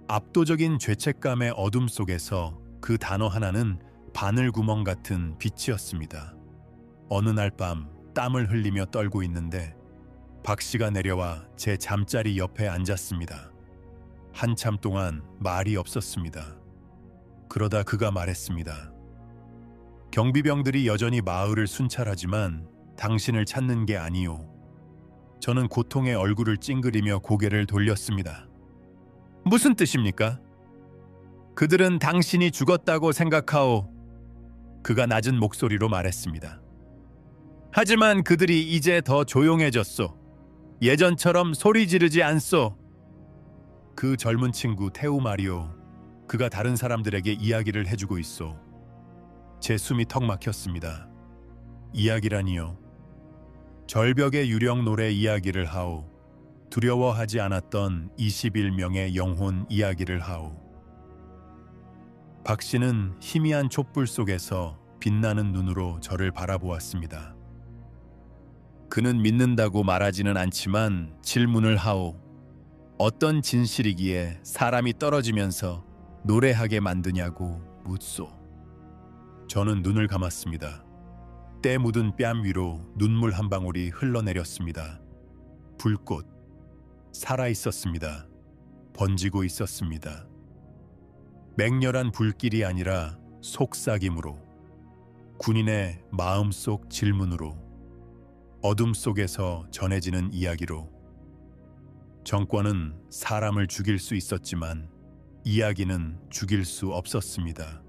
압도적인 죄책감의 어둠 속에서 그 단어 하나는 바늘구멍 같은 빛이었습니다. 어느 날 밤 땀을 흘리며 떨고 있는데 박 씨가 내려와 제 잠자리 옆에 앉았습니다. 한참 동안 말이 없었습니다. 그러다 그가 말했습니다. 경비병들이 여전히 마을을 순찰하지만 당신을 찾는 게 아니오. 저는 고통의 얼굴을 찡그리며 고개를 돌렸습니다. 무슨 뜻입니까? 그들은 당신이 죽었다고 생각하오. 그가 낮은 목소리로 말했습니다. 하지만 그들이 이제 더 조용해졌소. 예전처럼 소리 지르지 않소. 그 젊은 친구 테우 마리오, 그가 다른 사람들에게 이야기를 해주고 있소. 제 숨이 턱 막혔습니다. 이야기라니요. 절벽의 유령 노래 이야기를 하오. 두려워하지 않았던 21명의 영혼 이야기를 하오. 박 씨는 희미한 촛불 속에서 빛나는 눈으로 저를 바라보았습니다. 그는 믿는다고 말하지는 않지만 질문을 하오. 어떤 진실이기에 사람이 떨어지면서 노래하게 만드냐고 묻소. 저는 눈을 감았습니다. 때 묻은 뺨 위로 눈물 한 방울이 흘러내렸습니다. 불꽃, 살아있었습니다. 번지고 있었습니다. 맹렬한 불길이 아니라 속삭임으로, 군인의 마음속 질문으로, 어둠 속에서 전해지는 이야기로. 정권은 사람을 죽일 수 있었지만 이야기는 죽일 수 없었습니다.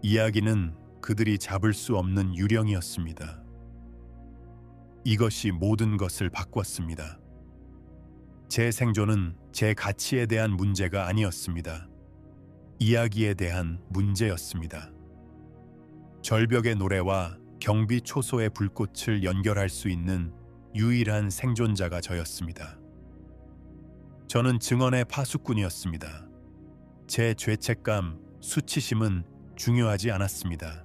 이야기는 그들이 잡을 수 없는 유령이었습니다. 이것이 모든 것을 바꿨습니다. 제 생존은 제 가치에 대한 문제가 아니었습니다. 이야기에 대한 문제였습니다. 절벽의 노래와 경비 초소의 불꽃을 연결할 수 있는 유일한 생존자가 저였습니다. 저는 증언의 파수꾼이었습니다. 제 죄책감, 수치심은 중요하지 않았습니다.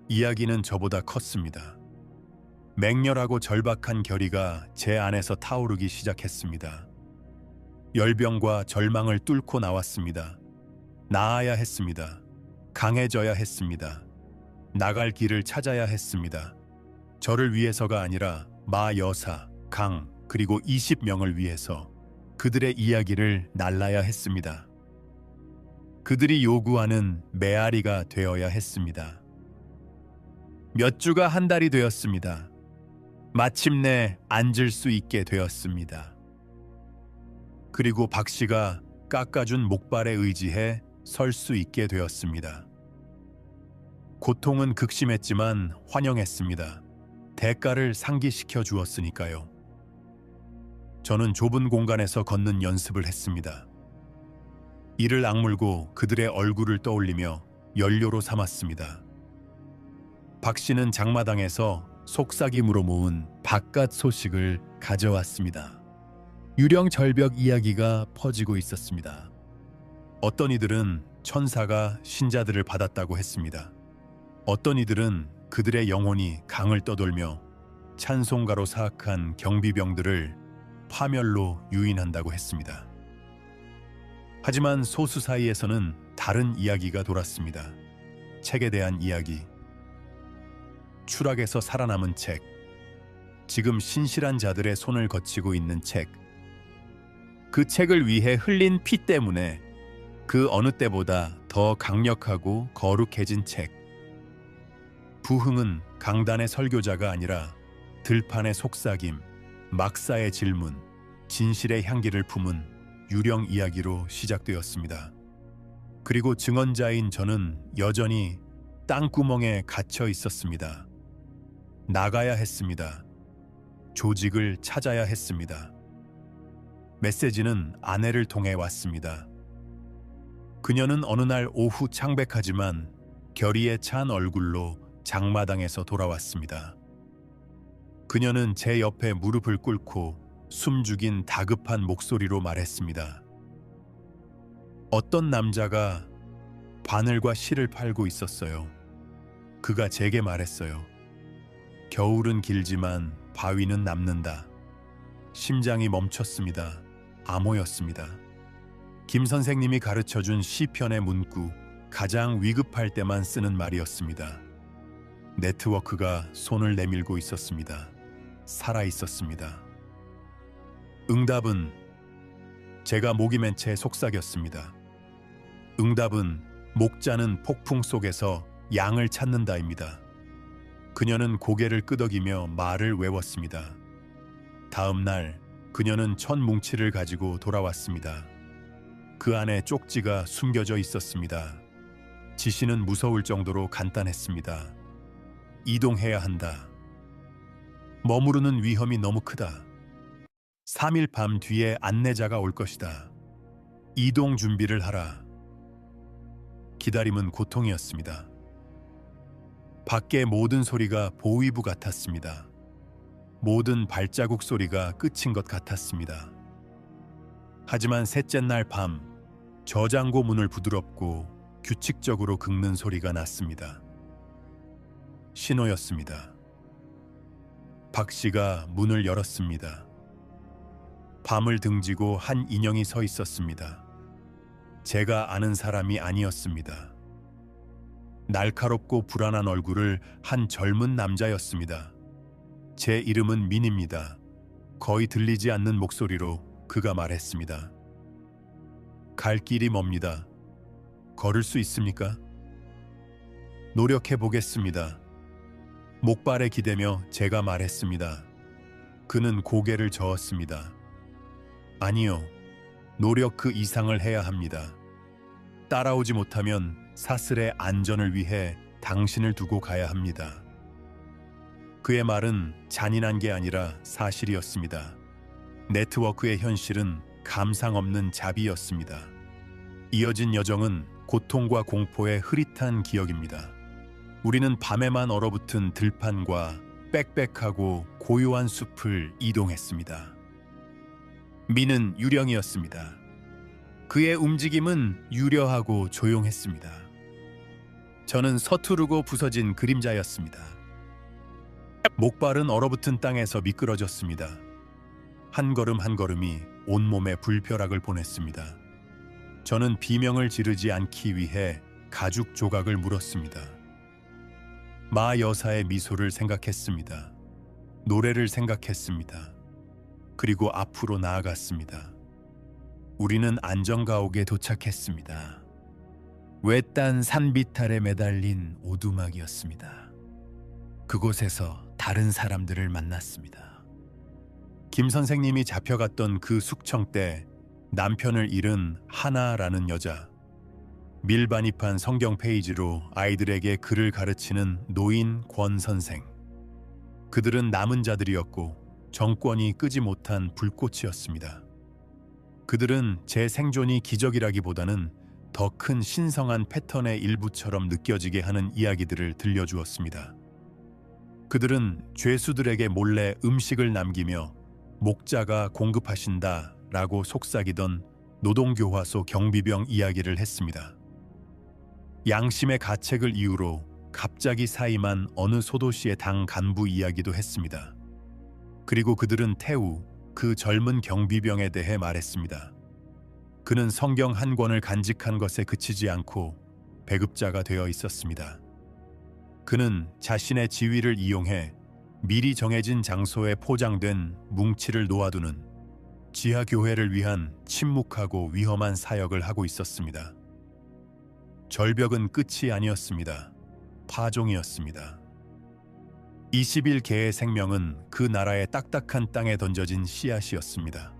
이야기는 저보다 컸습니다. 맹렬하고 절박한 결의가 제 안에서 타오르기 시작했습니다. 열병과 절망을 뚫고 나왔습니다. 나아야 했습니다. 강해져야 했습니다. 나갈 길을 찾아야 했습니다. 저를 위해서가 아니라 마 여사, 강, 그리고 20명을 위해서 그들의 이야기를 날라야 했습니다. 그들이 요구하는 메아리가 되어야 했습니다. 몇 주가 한 달이 되었습니다. 마침내 앉을 수 있게 되었습니다. 그리고 박 씨가 깎아준 목발에 의지해 설 수 있게 되었습니다. 고통은 극심했지만 환영했습니다. 대가를 상기시켜 주었으니까요. 저는 좁은 공간에서 걷는 연습을 했습니다. 이를 악물고 그들의 얼굴을 떠올리며 연료로 삼았습니다. 박 씨는 장마당에서 속삭임으로 모은 바깥 소식을 가져왔습니다. 유령 절벽 이야기가 퍼지고 있었습니다. 어떤 이들은 천사가 신자들을 받았다고 했습니다. 어떤 이들은 그들의 영혼이 강을 떠돌며 찬송가로 사악한 경비병들을 파멸로 유인한다고 했습니다. 하지만 소수 사이에서는 다른 이야기가 돌았습니다. 책에 대한 이야기. 추락에서 살아남은 책. 지금 신실한 자들의 손을 거치고 있는 책. 그 책을 위해 흘린 피 때문에 그 어느 때보다 더 강력하고 거룩해진 책. 부흥은 강단의 설교자가 아니라 들판의 속삭임, 막사의 질문, 진실의 향기를 품은 유령 이야기로 시작되었습니다. 그리고 증언자인 저는 여전히 땅구멍에 갇혀 있었습니다. 나가야 했습니다. 조직을 찾아야 했습니다. 메시지는 아내를 통해 왔습니다. 그녀는 어느 날 오후 창백하지만 결의에 찬 얼굴로 장마당에서 돌아왔습니다. 그녀는 제 옆에 무릎을 꿇고 숨죽인 다급한 목소리로 말했습니다. 어떤 남자가 바늘과 실을 팔고 있었어요. 그가 제게 말했어요. 겨울은 길지만 바위는 남는다. 심장이 멈췄습니다. 암호였습니다. 김 선생님이 가르쳐준 시편의 문구, 가장 위급할 때만 쓰는 말이었습니다. 네트워크가 손을 내밀고 있었습니다. 살아 있었습니다. 응답은 제가 목이 맨 채 속삭였습니다. 응답은 목자는 폭풍 속에서 양을 찾는다입니다. 그녀는 고개를 끄덕이며 말을 외웠습니다. 다음 날 그녀는 천 뭉치를 가지고 돌아왔습니다. 그 안에 쪽지가 숨겨져 있었습니다. 지시는 무서울 정도로 간단했습니다. 이동해야 한다. 머무르는 위험이 너무 크다. 3일 밤 뒤에 안내자가 올 것이다. 이동 준비를 하라. 기다림은 고통이었습니다. 밖의 모든 소리가 보위부 같았습니다. 모든 발자국 소리가 끝인 것 같았습니다. 하지만 셋째 날 밤, 저장고 문을 부드럽고 규칙적으로 긁는 소리가 났습니다. 신호였습니다. 박 씨가 문을 열었습니다. 밤을 등지고 한 인형이 서 있었습니다. 제가 아는 사람이 아니었습니다. 날카롭고 불안한 얼굴을 한 젊은 남자였습니다. 제 이름은 민입니다. 거의 들리지 않는 목소리로 그가 말했습니다. 갈 길이 멉니다. 걸을 수 있습니까? 노력해 보겠습니다. 목발에 기대며 제가 말했습니다. 그는 고개를 저었습니다. 아니요, 노력 그 이상을 해야 합니다. 따라오지 못하면 사슬의 안전을 위해 당신을 두고 가야 합니다. 그의 말은 잔인한 게 아니라 사실이었습니다. 네트워크의 현실은 감상 없는 자비였습니다. 이어진 여정은 고통과 공포의 흐릿한 기억입니다. 우리는 밤에만 얼어붙은 들판과 빽빽하고 고요한 숲을 이동했습니다. 민은 유령이었습니다. 그의 움직임은 유려하고 조용했습니다. 저는 서투르고 부서진 그림자였습니다. 목발은 얼어붙은 땅에서 미끄러졌습니다. 한 걸음 한 걸음이 온몸에 불벼락을 보냈습니다. 저는 비명을 지르지 않기 위해 가죽 조각을 물었습니다. 마 여사의 미소를 생각했습니다. 노래를 생각했습니다. 그리고 앞으로 나아갔습니다. 우리는 안전가옥에 도착했습니다. 외딴 산비탈에 매달린 오두막이었습니다. 그곳에서 다른 사람들을 만났습니다. 김 선생님이 잡혀갔던 그 숙청 때 남편을 잃은 하나라는 여자, 밀반입한 성경 페이지로 아이들에게 글을 가르치는 노인 권 선생. 그들은 남은 자들이었고 정권이 끄지 못한 불꽃이었습니다. 그들은 제 생존이 기적이라기보다는 더 큰 신성한 패턴의 일부처럼 느껴지게 하는 이야기들을 들려주었습니다. 그들은 죄수들에게 몰래 음식을 남기며 목자가 공급하신다라고 속삭이던 노동교화소 경비병 이야기를 했습니다. 양심의 가책을 이유로 갑자기 사임한 어느 소도시의 당 간부 이야기도 했습니다. 그리고 그들은 태우, 그 젊은 경비병에 대해 말했습니다. 그는 성경 한 권을 간직한 것에 그치지 않고 배급자가 되어 있었습니다. 그는 자신의 지위를 이용해 미리 정해진 장소에 포장된 뭉치를 놓아두는 지하교회를 위한 침묵하고 위험한 사역을 하고 있었습니다. 절벽은 끝이 아니었습니다. 파종이었습니다. 21개의 생명은 그 나라의 딱딱한 땅에 던져진 씨앗이었습니다.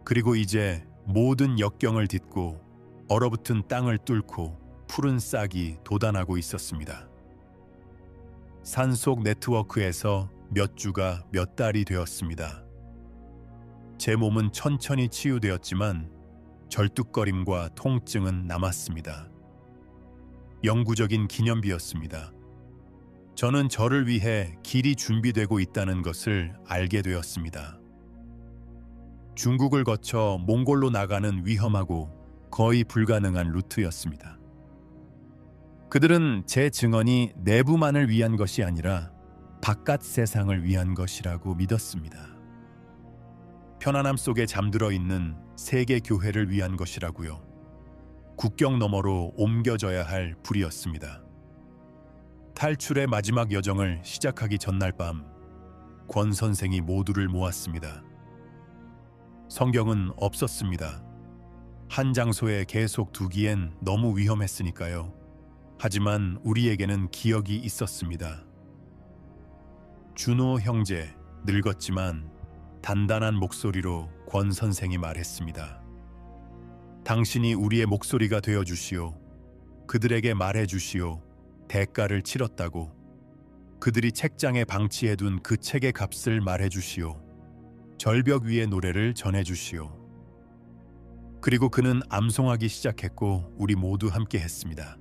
그리고 이제 모든 역경을 딛고 얼어붙은 땅을 뚫고 푸른 싹이 돋아나고 있었습니다. 산속 네트워크에서 몇 주가 몇 달이 되었습니다. 제 몸은 천천히 치유되었지만 절뚝거림과 통증은 남았습니다. 영구적인 기념비였습니다. 저는 저를 위해 길이 준비되고 있다는 것을 알게 되었습니다. 중국을 거쳐 몽골로 나가는 위험하고 거의 불가능한 루트였습니다. 그들은 제 증언이 내부만을 위한 것이 아니라 바깥 세상을 위한 것이라고 믿었습니다. 편안함 속에 잠들어 있는 세계 교회를 위한 것이라고요. 국경 너머로 옮겨져야 할 불이었습니다. 탈출의 마지막 여정을 시작하기 전날 밤, 권 선생이 모두를 모았습니다. 성경은 없었습니다. 한 장소에 계속 두기엔 너무 위험했으니까요. 하지만 우리에게는 기억이 있었습니다. 준호 형제, 늙었지만 단단한 목소리로 권 선생이 말했습니다. 당신이 우리의 목소리가 되어 주시오. 그들에게 말해 주시오. 대가를 치렀다고. 그들이 책장에 방치해둔 그 책의 값을 말해 주시오. 절벽 위의 노래를 전해 주시오. 그리고 그는 암송하기 시작했고 우리 모두 함께 했습니다.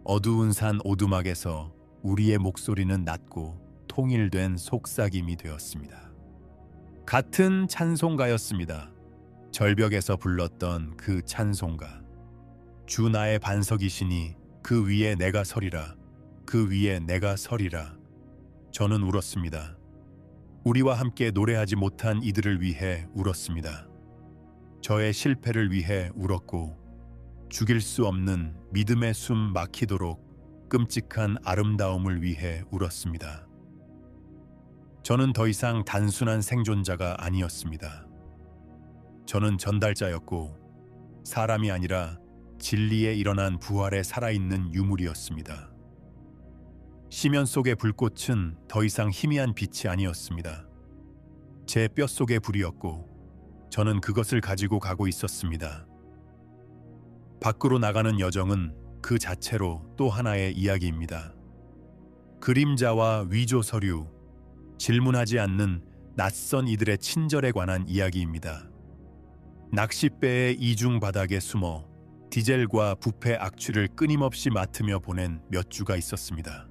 어두운 산 오두막에서 우리의 목소리는 낮고 통일된 속삭임이 되었습니다. 같은 찬송가였습니다. 절벽에서 불렀던 그 찬송가. 주 나의 반석이시니 그 위에 내가 서리라. 그 위에 내가 서리라. 저는 울었습니다. 우리와 함께 노래하지 못한 이들을 위해 울었습니다. 저의 실패를 위해 울었고 죽일 수 없는 믿음의 숨 막히도록 끔찍한 아름다움을 위해 울었습니다. 저는 더 이상 단순한 생존자가 아니었습니다. 저는 전달자였고 사람이 아니라 진리에 일어난 부활에 살아있는 유물이었습니다. 시면 속의 불꽃은 더 이상 희미한 빛이 아니었습니다. 제 뼛속의 불이었고 저는 그것을 가지고 가고 있었습니다. 밖으로 나가는 여정은 그 자체로 또 하나의 이야기입니다. 그림자와 위조 서류, 질문하지 않는 낯선 이들의 친절에 관한 이야기입니다. 낚싯배의 이중 바닥에 숨어 디젤과 부패 악취를 끊임없이 맡으며 보낸 몇 주가 있었습니다.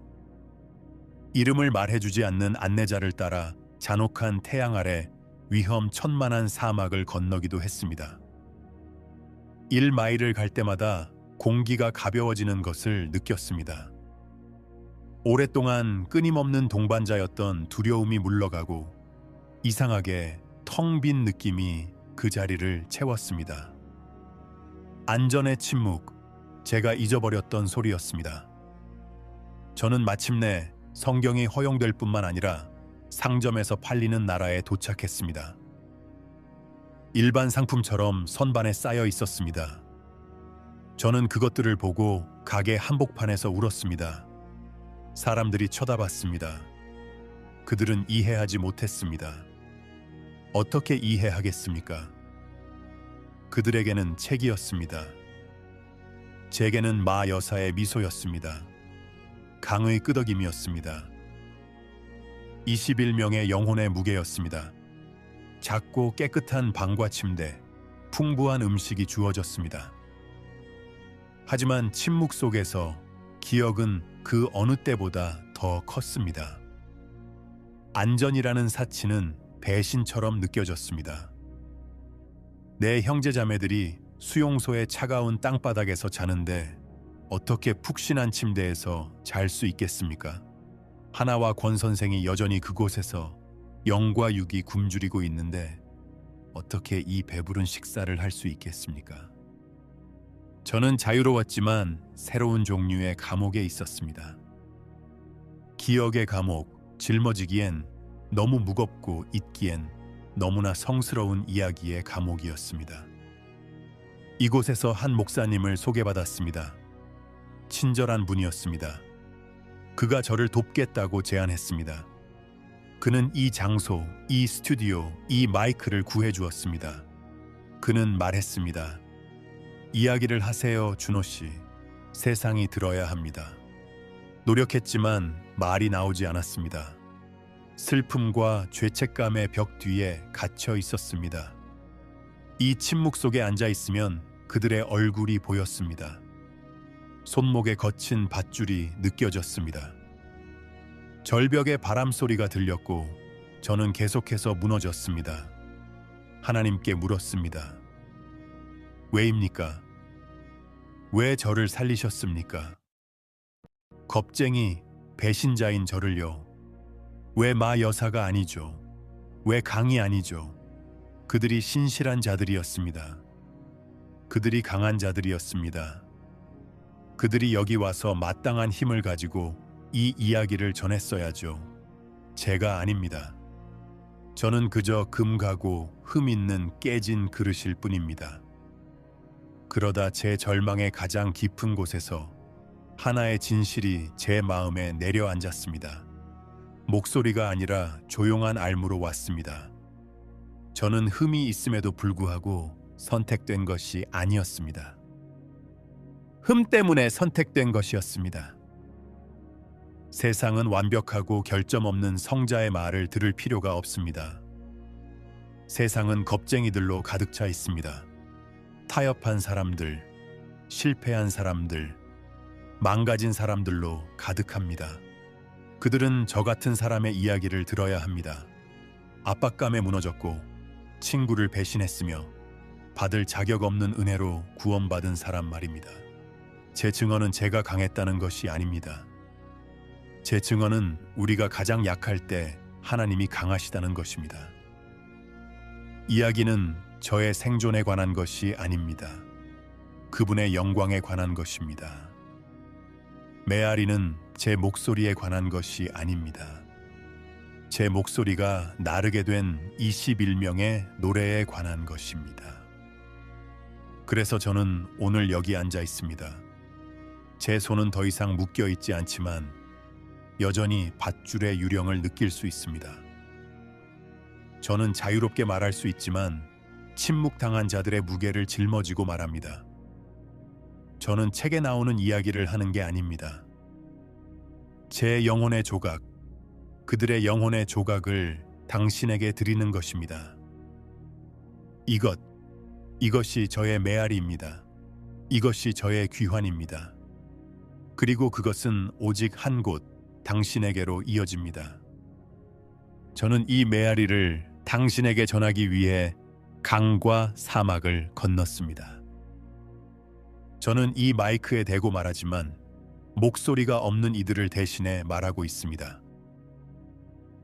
이름을 말해주지 않는 안내자를 따라 잔혹한 태양 아래 위험 천만한 사막을 건너기도 했습니다. 1마일을 갈 때마다 공기가 가벼워지는 것을 느꼈습니다. 오랫동안 끊임없는 동반자였던 두려움이 물러가고 이상하게 텅 빈 느낌이 그 자리를 채웠습니다. 안전의 침묵, 제가 잊어버렸던 소리였습니다. 저는 마침내 성경이 허용될 뿐만 아니라 상점에서 팔리는 나라에 도착했습니다. 일반 상품처럼 선반에 쌓여 있었습니다. 저는 그것들을 보고 가게 한복판에서 울었습니다. 사람들이 쳐다봤습니다. 그들은 이해하지 못했습니다. 어떻게 이해하겠습니까? 그들에게는 책이었습니다. 제게는 마 여사의 미소였습니다. 강의 끄덕임이었습니다. 21명의 영혼의 무게였습니다. 작고 깨끗한 방과 침대, 풍부한 음식이 주어졌습니다. 하지만 침묵 속에서 기억은 그 어느 때보다 더 컸습니다. 안전이라는 사치는 배신처럼 느껴졌습니다. 내 형제자매들이 수용소의 차가운 땅바닥에서 자는데 어떻게 푹신한 침대에서 잘 수 있겠습니까? 하나와 권 선생이 여전히 그곳에서 영과 육이 굶주리고 있는데 어떻게 이 배부른 식사를 할 수 있겠습니까? 저는 자유로웠지만 새로운 종류의 감옥에 있었습니다. 기억의 감옥, 짊어지기엔 너무 무겁고 잊기엔 너무나 성스러운 이야기의 감옥이었습니다. 이곳에서 한 목사님을 소개받았습니다. 친절한 분이었습니다. 그가 저를 돕겠다고 제안했습니다. 그는 이 장소, 이 스튜디오, 이 마이크를 구해 주었습니다. 그는 말했습니다. 이야기를 하세요, 준호 씨. 세상이 들어야 합니다. 노력했지만 말이 나오지 않았습니다. 슬픔과 죄책감의 벽 뒤에 갇혀 있었습니다. 이 침묵 속에 앉아 있으면 그들의 얼굴이 보였습니다. 손목에 거친 밧줄이 느껴졌습니다. 절벽의 바람 소리가 들렸고 저는 계속해서 무너졌습니다. 하나님께 물었습니다. 왜입니까? 왜 저를 살리셨습니까? 겁쟁이, 배신자인 저를요. 왜 마 여사가 아니죠? 왜 강이 아니죠? 그들이 신실한 자들이었습니다. 그들이 강한 자들이었습니다. 그들이 여기 와서 마땅한 힘을 가지고 이 이야기를 전했어야죠. 제가 아닙니다. 저는 그저 금가고 흠 있는 깨진 그릇일 뿐입니다. 그러다 제 절망의 가장 깊은 곳에서 하나의 진실이 제 마음에 내려앉았습니다. 목소리가 아니라 조용한 알무로 왔습니다. 저는 흠이 있음에도 불구하고 선택된 것이 아니었습니다. 흠 때문에 선택된 것이었습니다. 세상은 완벽하고 결점 없는 성자의 말을 들을 필요가 없습니다. 세상은 겁쟁이들로 가득 차 있습니다. 타협한 사람들, 실패한 사람들, 망가진 사람들로 가득합니다. 그들은 저 같은 사람의 이야기를 들어야 합니다. 압박감에 무너졌고 친구를 배신했으며 받을 자격 없는 은혜로 구원받은 사람 말입니다. 제 증언은 제가 강했다는 것이 아닙니다. 제 증언은 우리가 가장 약할 때 하나님이 강하시다는 것입니다. 이야기는 저의 생존에 관한 것이 아닙니다. 그분의 영광에 관한 것입니다. 메아리는 제 목소리에 관한 것이 아닙니다. 제 목소리가 나르게 된 21명의 노래에 관한 것입니다. 그래서 저는 오늘 여기 앉아 있습니다. 제 손은 더 이상 묶여 있지 않지만 여전히 밧줄의 유령을 느낄 수 있습니다. 저는 자유롭게 말할 수 있지만 침묵당한 자들의 무게를 짊어지고 말합니다. 저는 책에 나오는 이야기를 하는 게 아닙니다. 제 영혼의 조각, 그들의 영혼의 조각을 당신에게 드리는 것입니다. 이것이 저의 메아리입니다. 이것이 저의 귀환입니다. 그리고 그것은 오직 한 곳, 당신에게로 이어집니다. 저는 이 메아리를 당신에게 전하기 위해 강과 사막을 건넜습니다. 저는 이 마이크에 대고 말하지만 목소리가 없는 이들을 대신해 말하고 있습니다.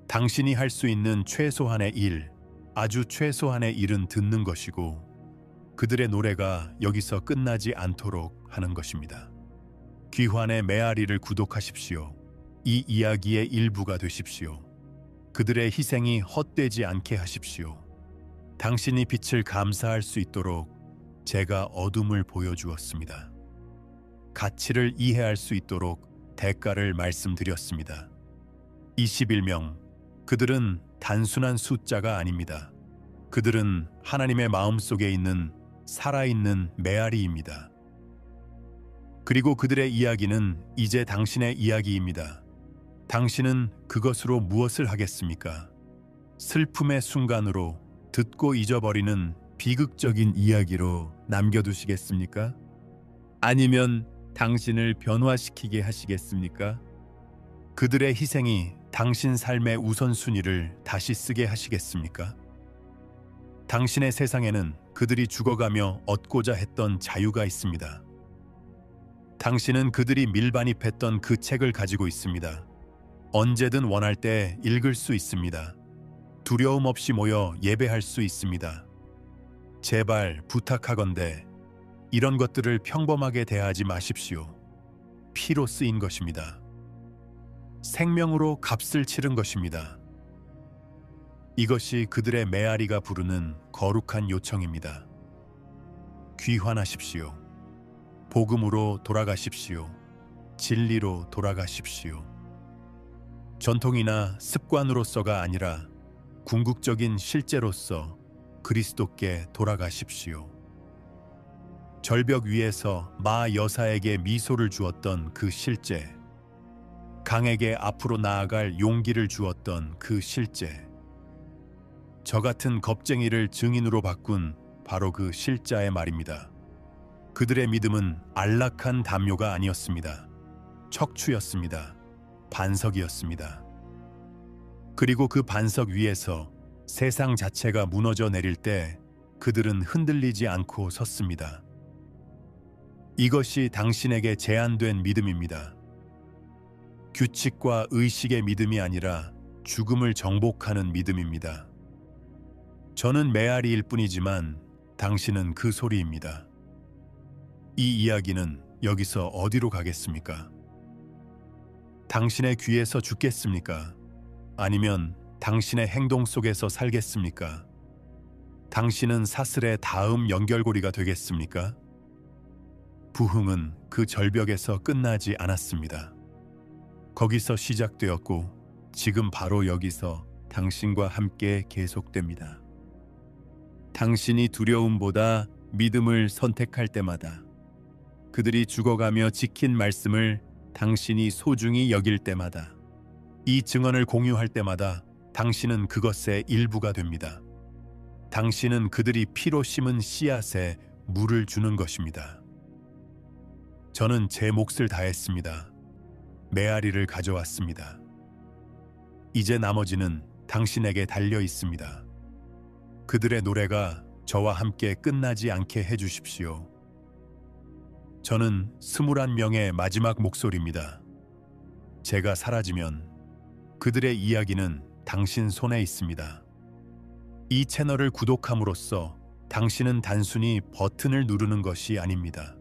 당신이 할 수 있는 최소한의 일, 아주 최소한의 일은 듣는 것이고 그들의 노래가 여기서 끝나지 않도록 하는 것입니다. 귀환의 메아리를 구독하십시오. 이 이야기의 일부가 되십시오. 그들의 희생이 헛되지 않게 하십시오. 당신이 빛을 감사할 수 있도록 제가 어둠을 보여주었습니다. 가치를 이해할 수 있도록 대가를 말씀드렸습니다. 21명, 그들은 단순한 숫자가 아닙니다. 그들은 하나님의 마음속에 있는 살아있는 메아리입니다. 그리고 그들의 이야기는 이제 당신의 이야기입니다. 당신은 그것으로 무엇을 하겠습니까? 슬픔의 순간으로 듣고 잊어버리는 비극적인 이야기로 남겨두시겠습니까? 아니면 당신을 변화시키게 하시겠습니까? 그들의 희생이 당신 삶의 우선순위를 다시 쓰게 하시겠습니까? 당신의 세상에는 그들이 죽어가며 얻고자 했던 자유가 있습니다. 당신은 그들이 밀반입했던 그 책을 가지고 있습니다. 언제든 원할 때 읽을 수 있습니다. 두려움 없이 모여 예배할 수 있습니다. 제발 부탁하건대 이런 것들을 평범하게 대하지 마십시오. 피로 쓰인 것입니다. 생명으로 값을 치른 것입니다. 이것이 그들의 메아리가 부르는 거룩한 요청입니다. 귀환하십시오. 복음으로 돌아가십시오. 진리로 돌아가십시오. 전통이나 습관으로서가 아니라 궁극적인 실제로서 그리스도께 돌아가십시오. 절벽 위에서 마 여사에게 미소를 주었던 그 실제, 강에게 앞으로 나아갈 용기를 주었던 그 실제, 저 같은 겁쟁이를 증인으로 바꾼 바로 그 실자의 말입니다. 그들의 믿음은 안락한 담요가 아니었습니다. 척추였습니다. 반석이었습니다. 그리고 그 반석 위에서 세상 자체가 무너져 내릴 때 그들은 흔들리지 않고 섰습니다. 이것이 당신에게 제한된 믿음입니다. 규칙과 의식의 믿음이 아니라 죽음을 정복하는 믿음입니다. 저는 메아리일 뿐이지만 당신은 그 소리입니다. 이 이야기는 여기서 어디로 가겠습니까? 당신의 귀에서 죽겠습니까? 아니면 당신의 행동 속에서 살겠습니까? 당신은 사슬의 다음 연결고리가 되겠습니까? 부흥은 그 절벽에서 끝나지 않았습니다. 거기서 시작되었고 지금 바로 여기서 당신과 함께 계속됩니다. 당신이 두려움보다 믿음을 선택할 때마다, 그들이 죽어가며 지킨 말씀을 당신이 소중히 여길 때마다, 이 증언을 공유할 때마다 당신은 그것의 일부가 됩니다. 당신은 그들이 피로 심은 씨앗에 물을 주는 것입니다. 저는 제 몫을 다했습니다. 메아리를 가져왔습니다. 이제 나머지는 당신에게 달려 있습니다. 그들의 노래가 저와 함께 끝나지 않게 해주십시오. 저는 21명의 마지막 목소리입니다. 제가 사라지면 그들의 이야기는 당신 손에 있습니다. 이 채널을 구독함으로써 당신은 단순히 버튼을 누르는 것이 아닙니다.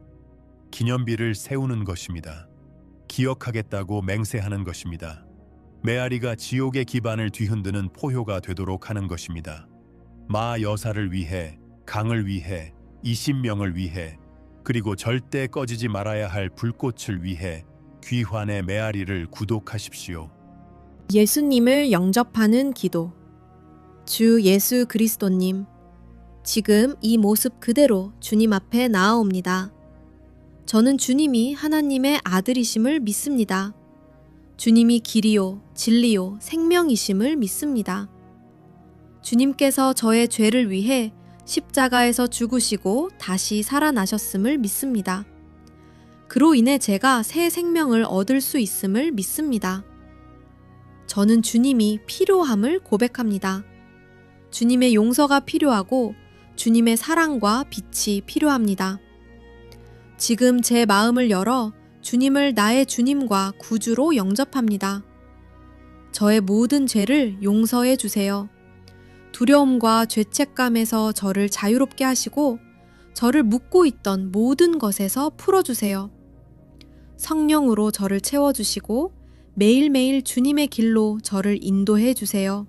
기념비를 세우는 것입니다. 기억하겠다고 맹세하는 것입니다. 메아리가 지옥의 기반을 뒤흔드는 포효가 되도록 하는 것입니다. 마 여사를 위해, 강을 위해, 20명을 위해, 그리고 절대 꺼지지 말아야 할 불꽃을 위해 귀환의 메아리를 구독하십시오. 예수님을 영접하는 기도. 주 예수 그리스도님, 지금 이 모습 그대로 주님 앞에 나아옵니다. 저는 주님이 하나님의 아들이심을 믿습니다. 주님이 길이요, 진리요, 생명이심을 믿습니다. 주님께서 저의 죄를 위해 십자가에서 죽으시고 다시 살아나셨음을 믿습니다. 그로 인해 제가 새 생명을 얻을 수 있음을 믿습니다. 저는 주님이 필요함을 고백합니다. 주님의 용서가 필요하고 주님의 사랑과 빛이 필요합니다. 지금 제 마음을 열어 주님을 나의 주님과 구주로 영접합니다. 저의 모든 죄를 용서해 주세요. 두려움과 죄책감에서 저를 자유롭게 하시고 저를 묶고 있던 모든 것에서 풀어주세요. 성령으로 저를 채워주시고 매일매일 주님의 길로 저를 인도해 주세요.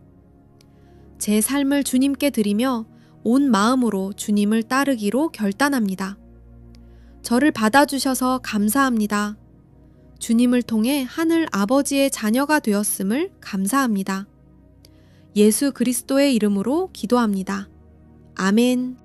제 삶을 주님께 드리며 온 마음으로 주님을 따르기로 결단합니다. 저를 받아주셔서 감사합니다. 주님을 통해 하늘 아버지의 자녀가 되었음을 감사합니다. 예수 그리스도의 이름으로 기도합니다. 아멘.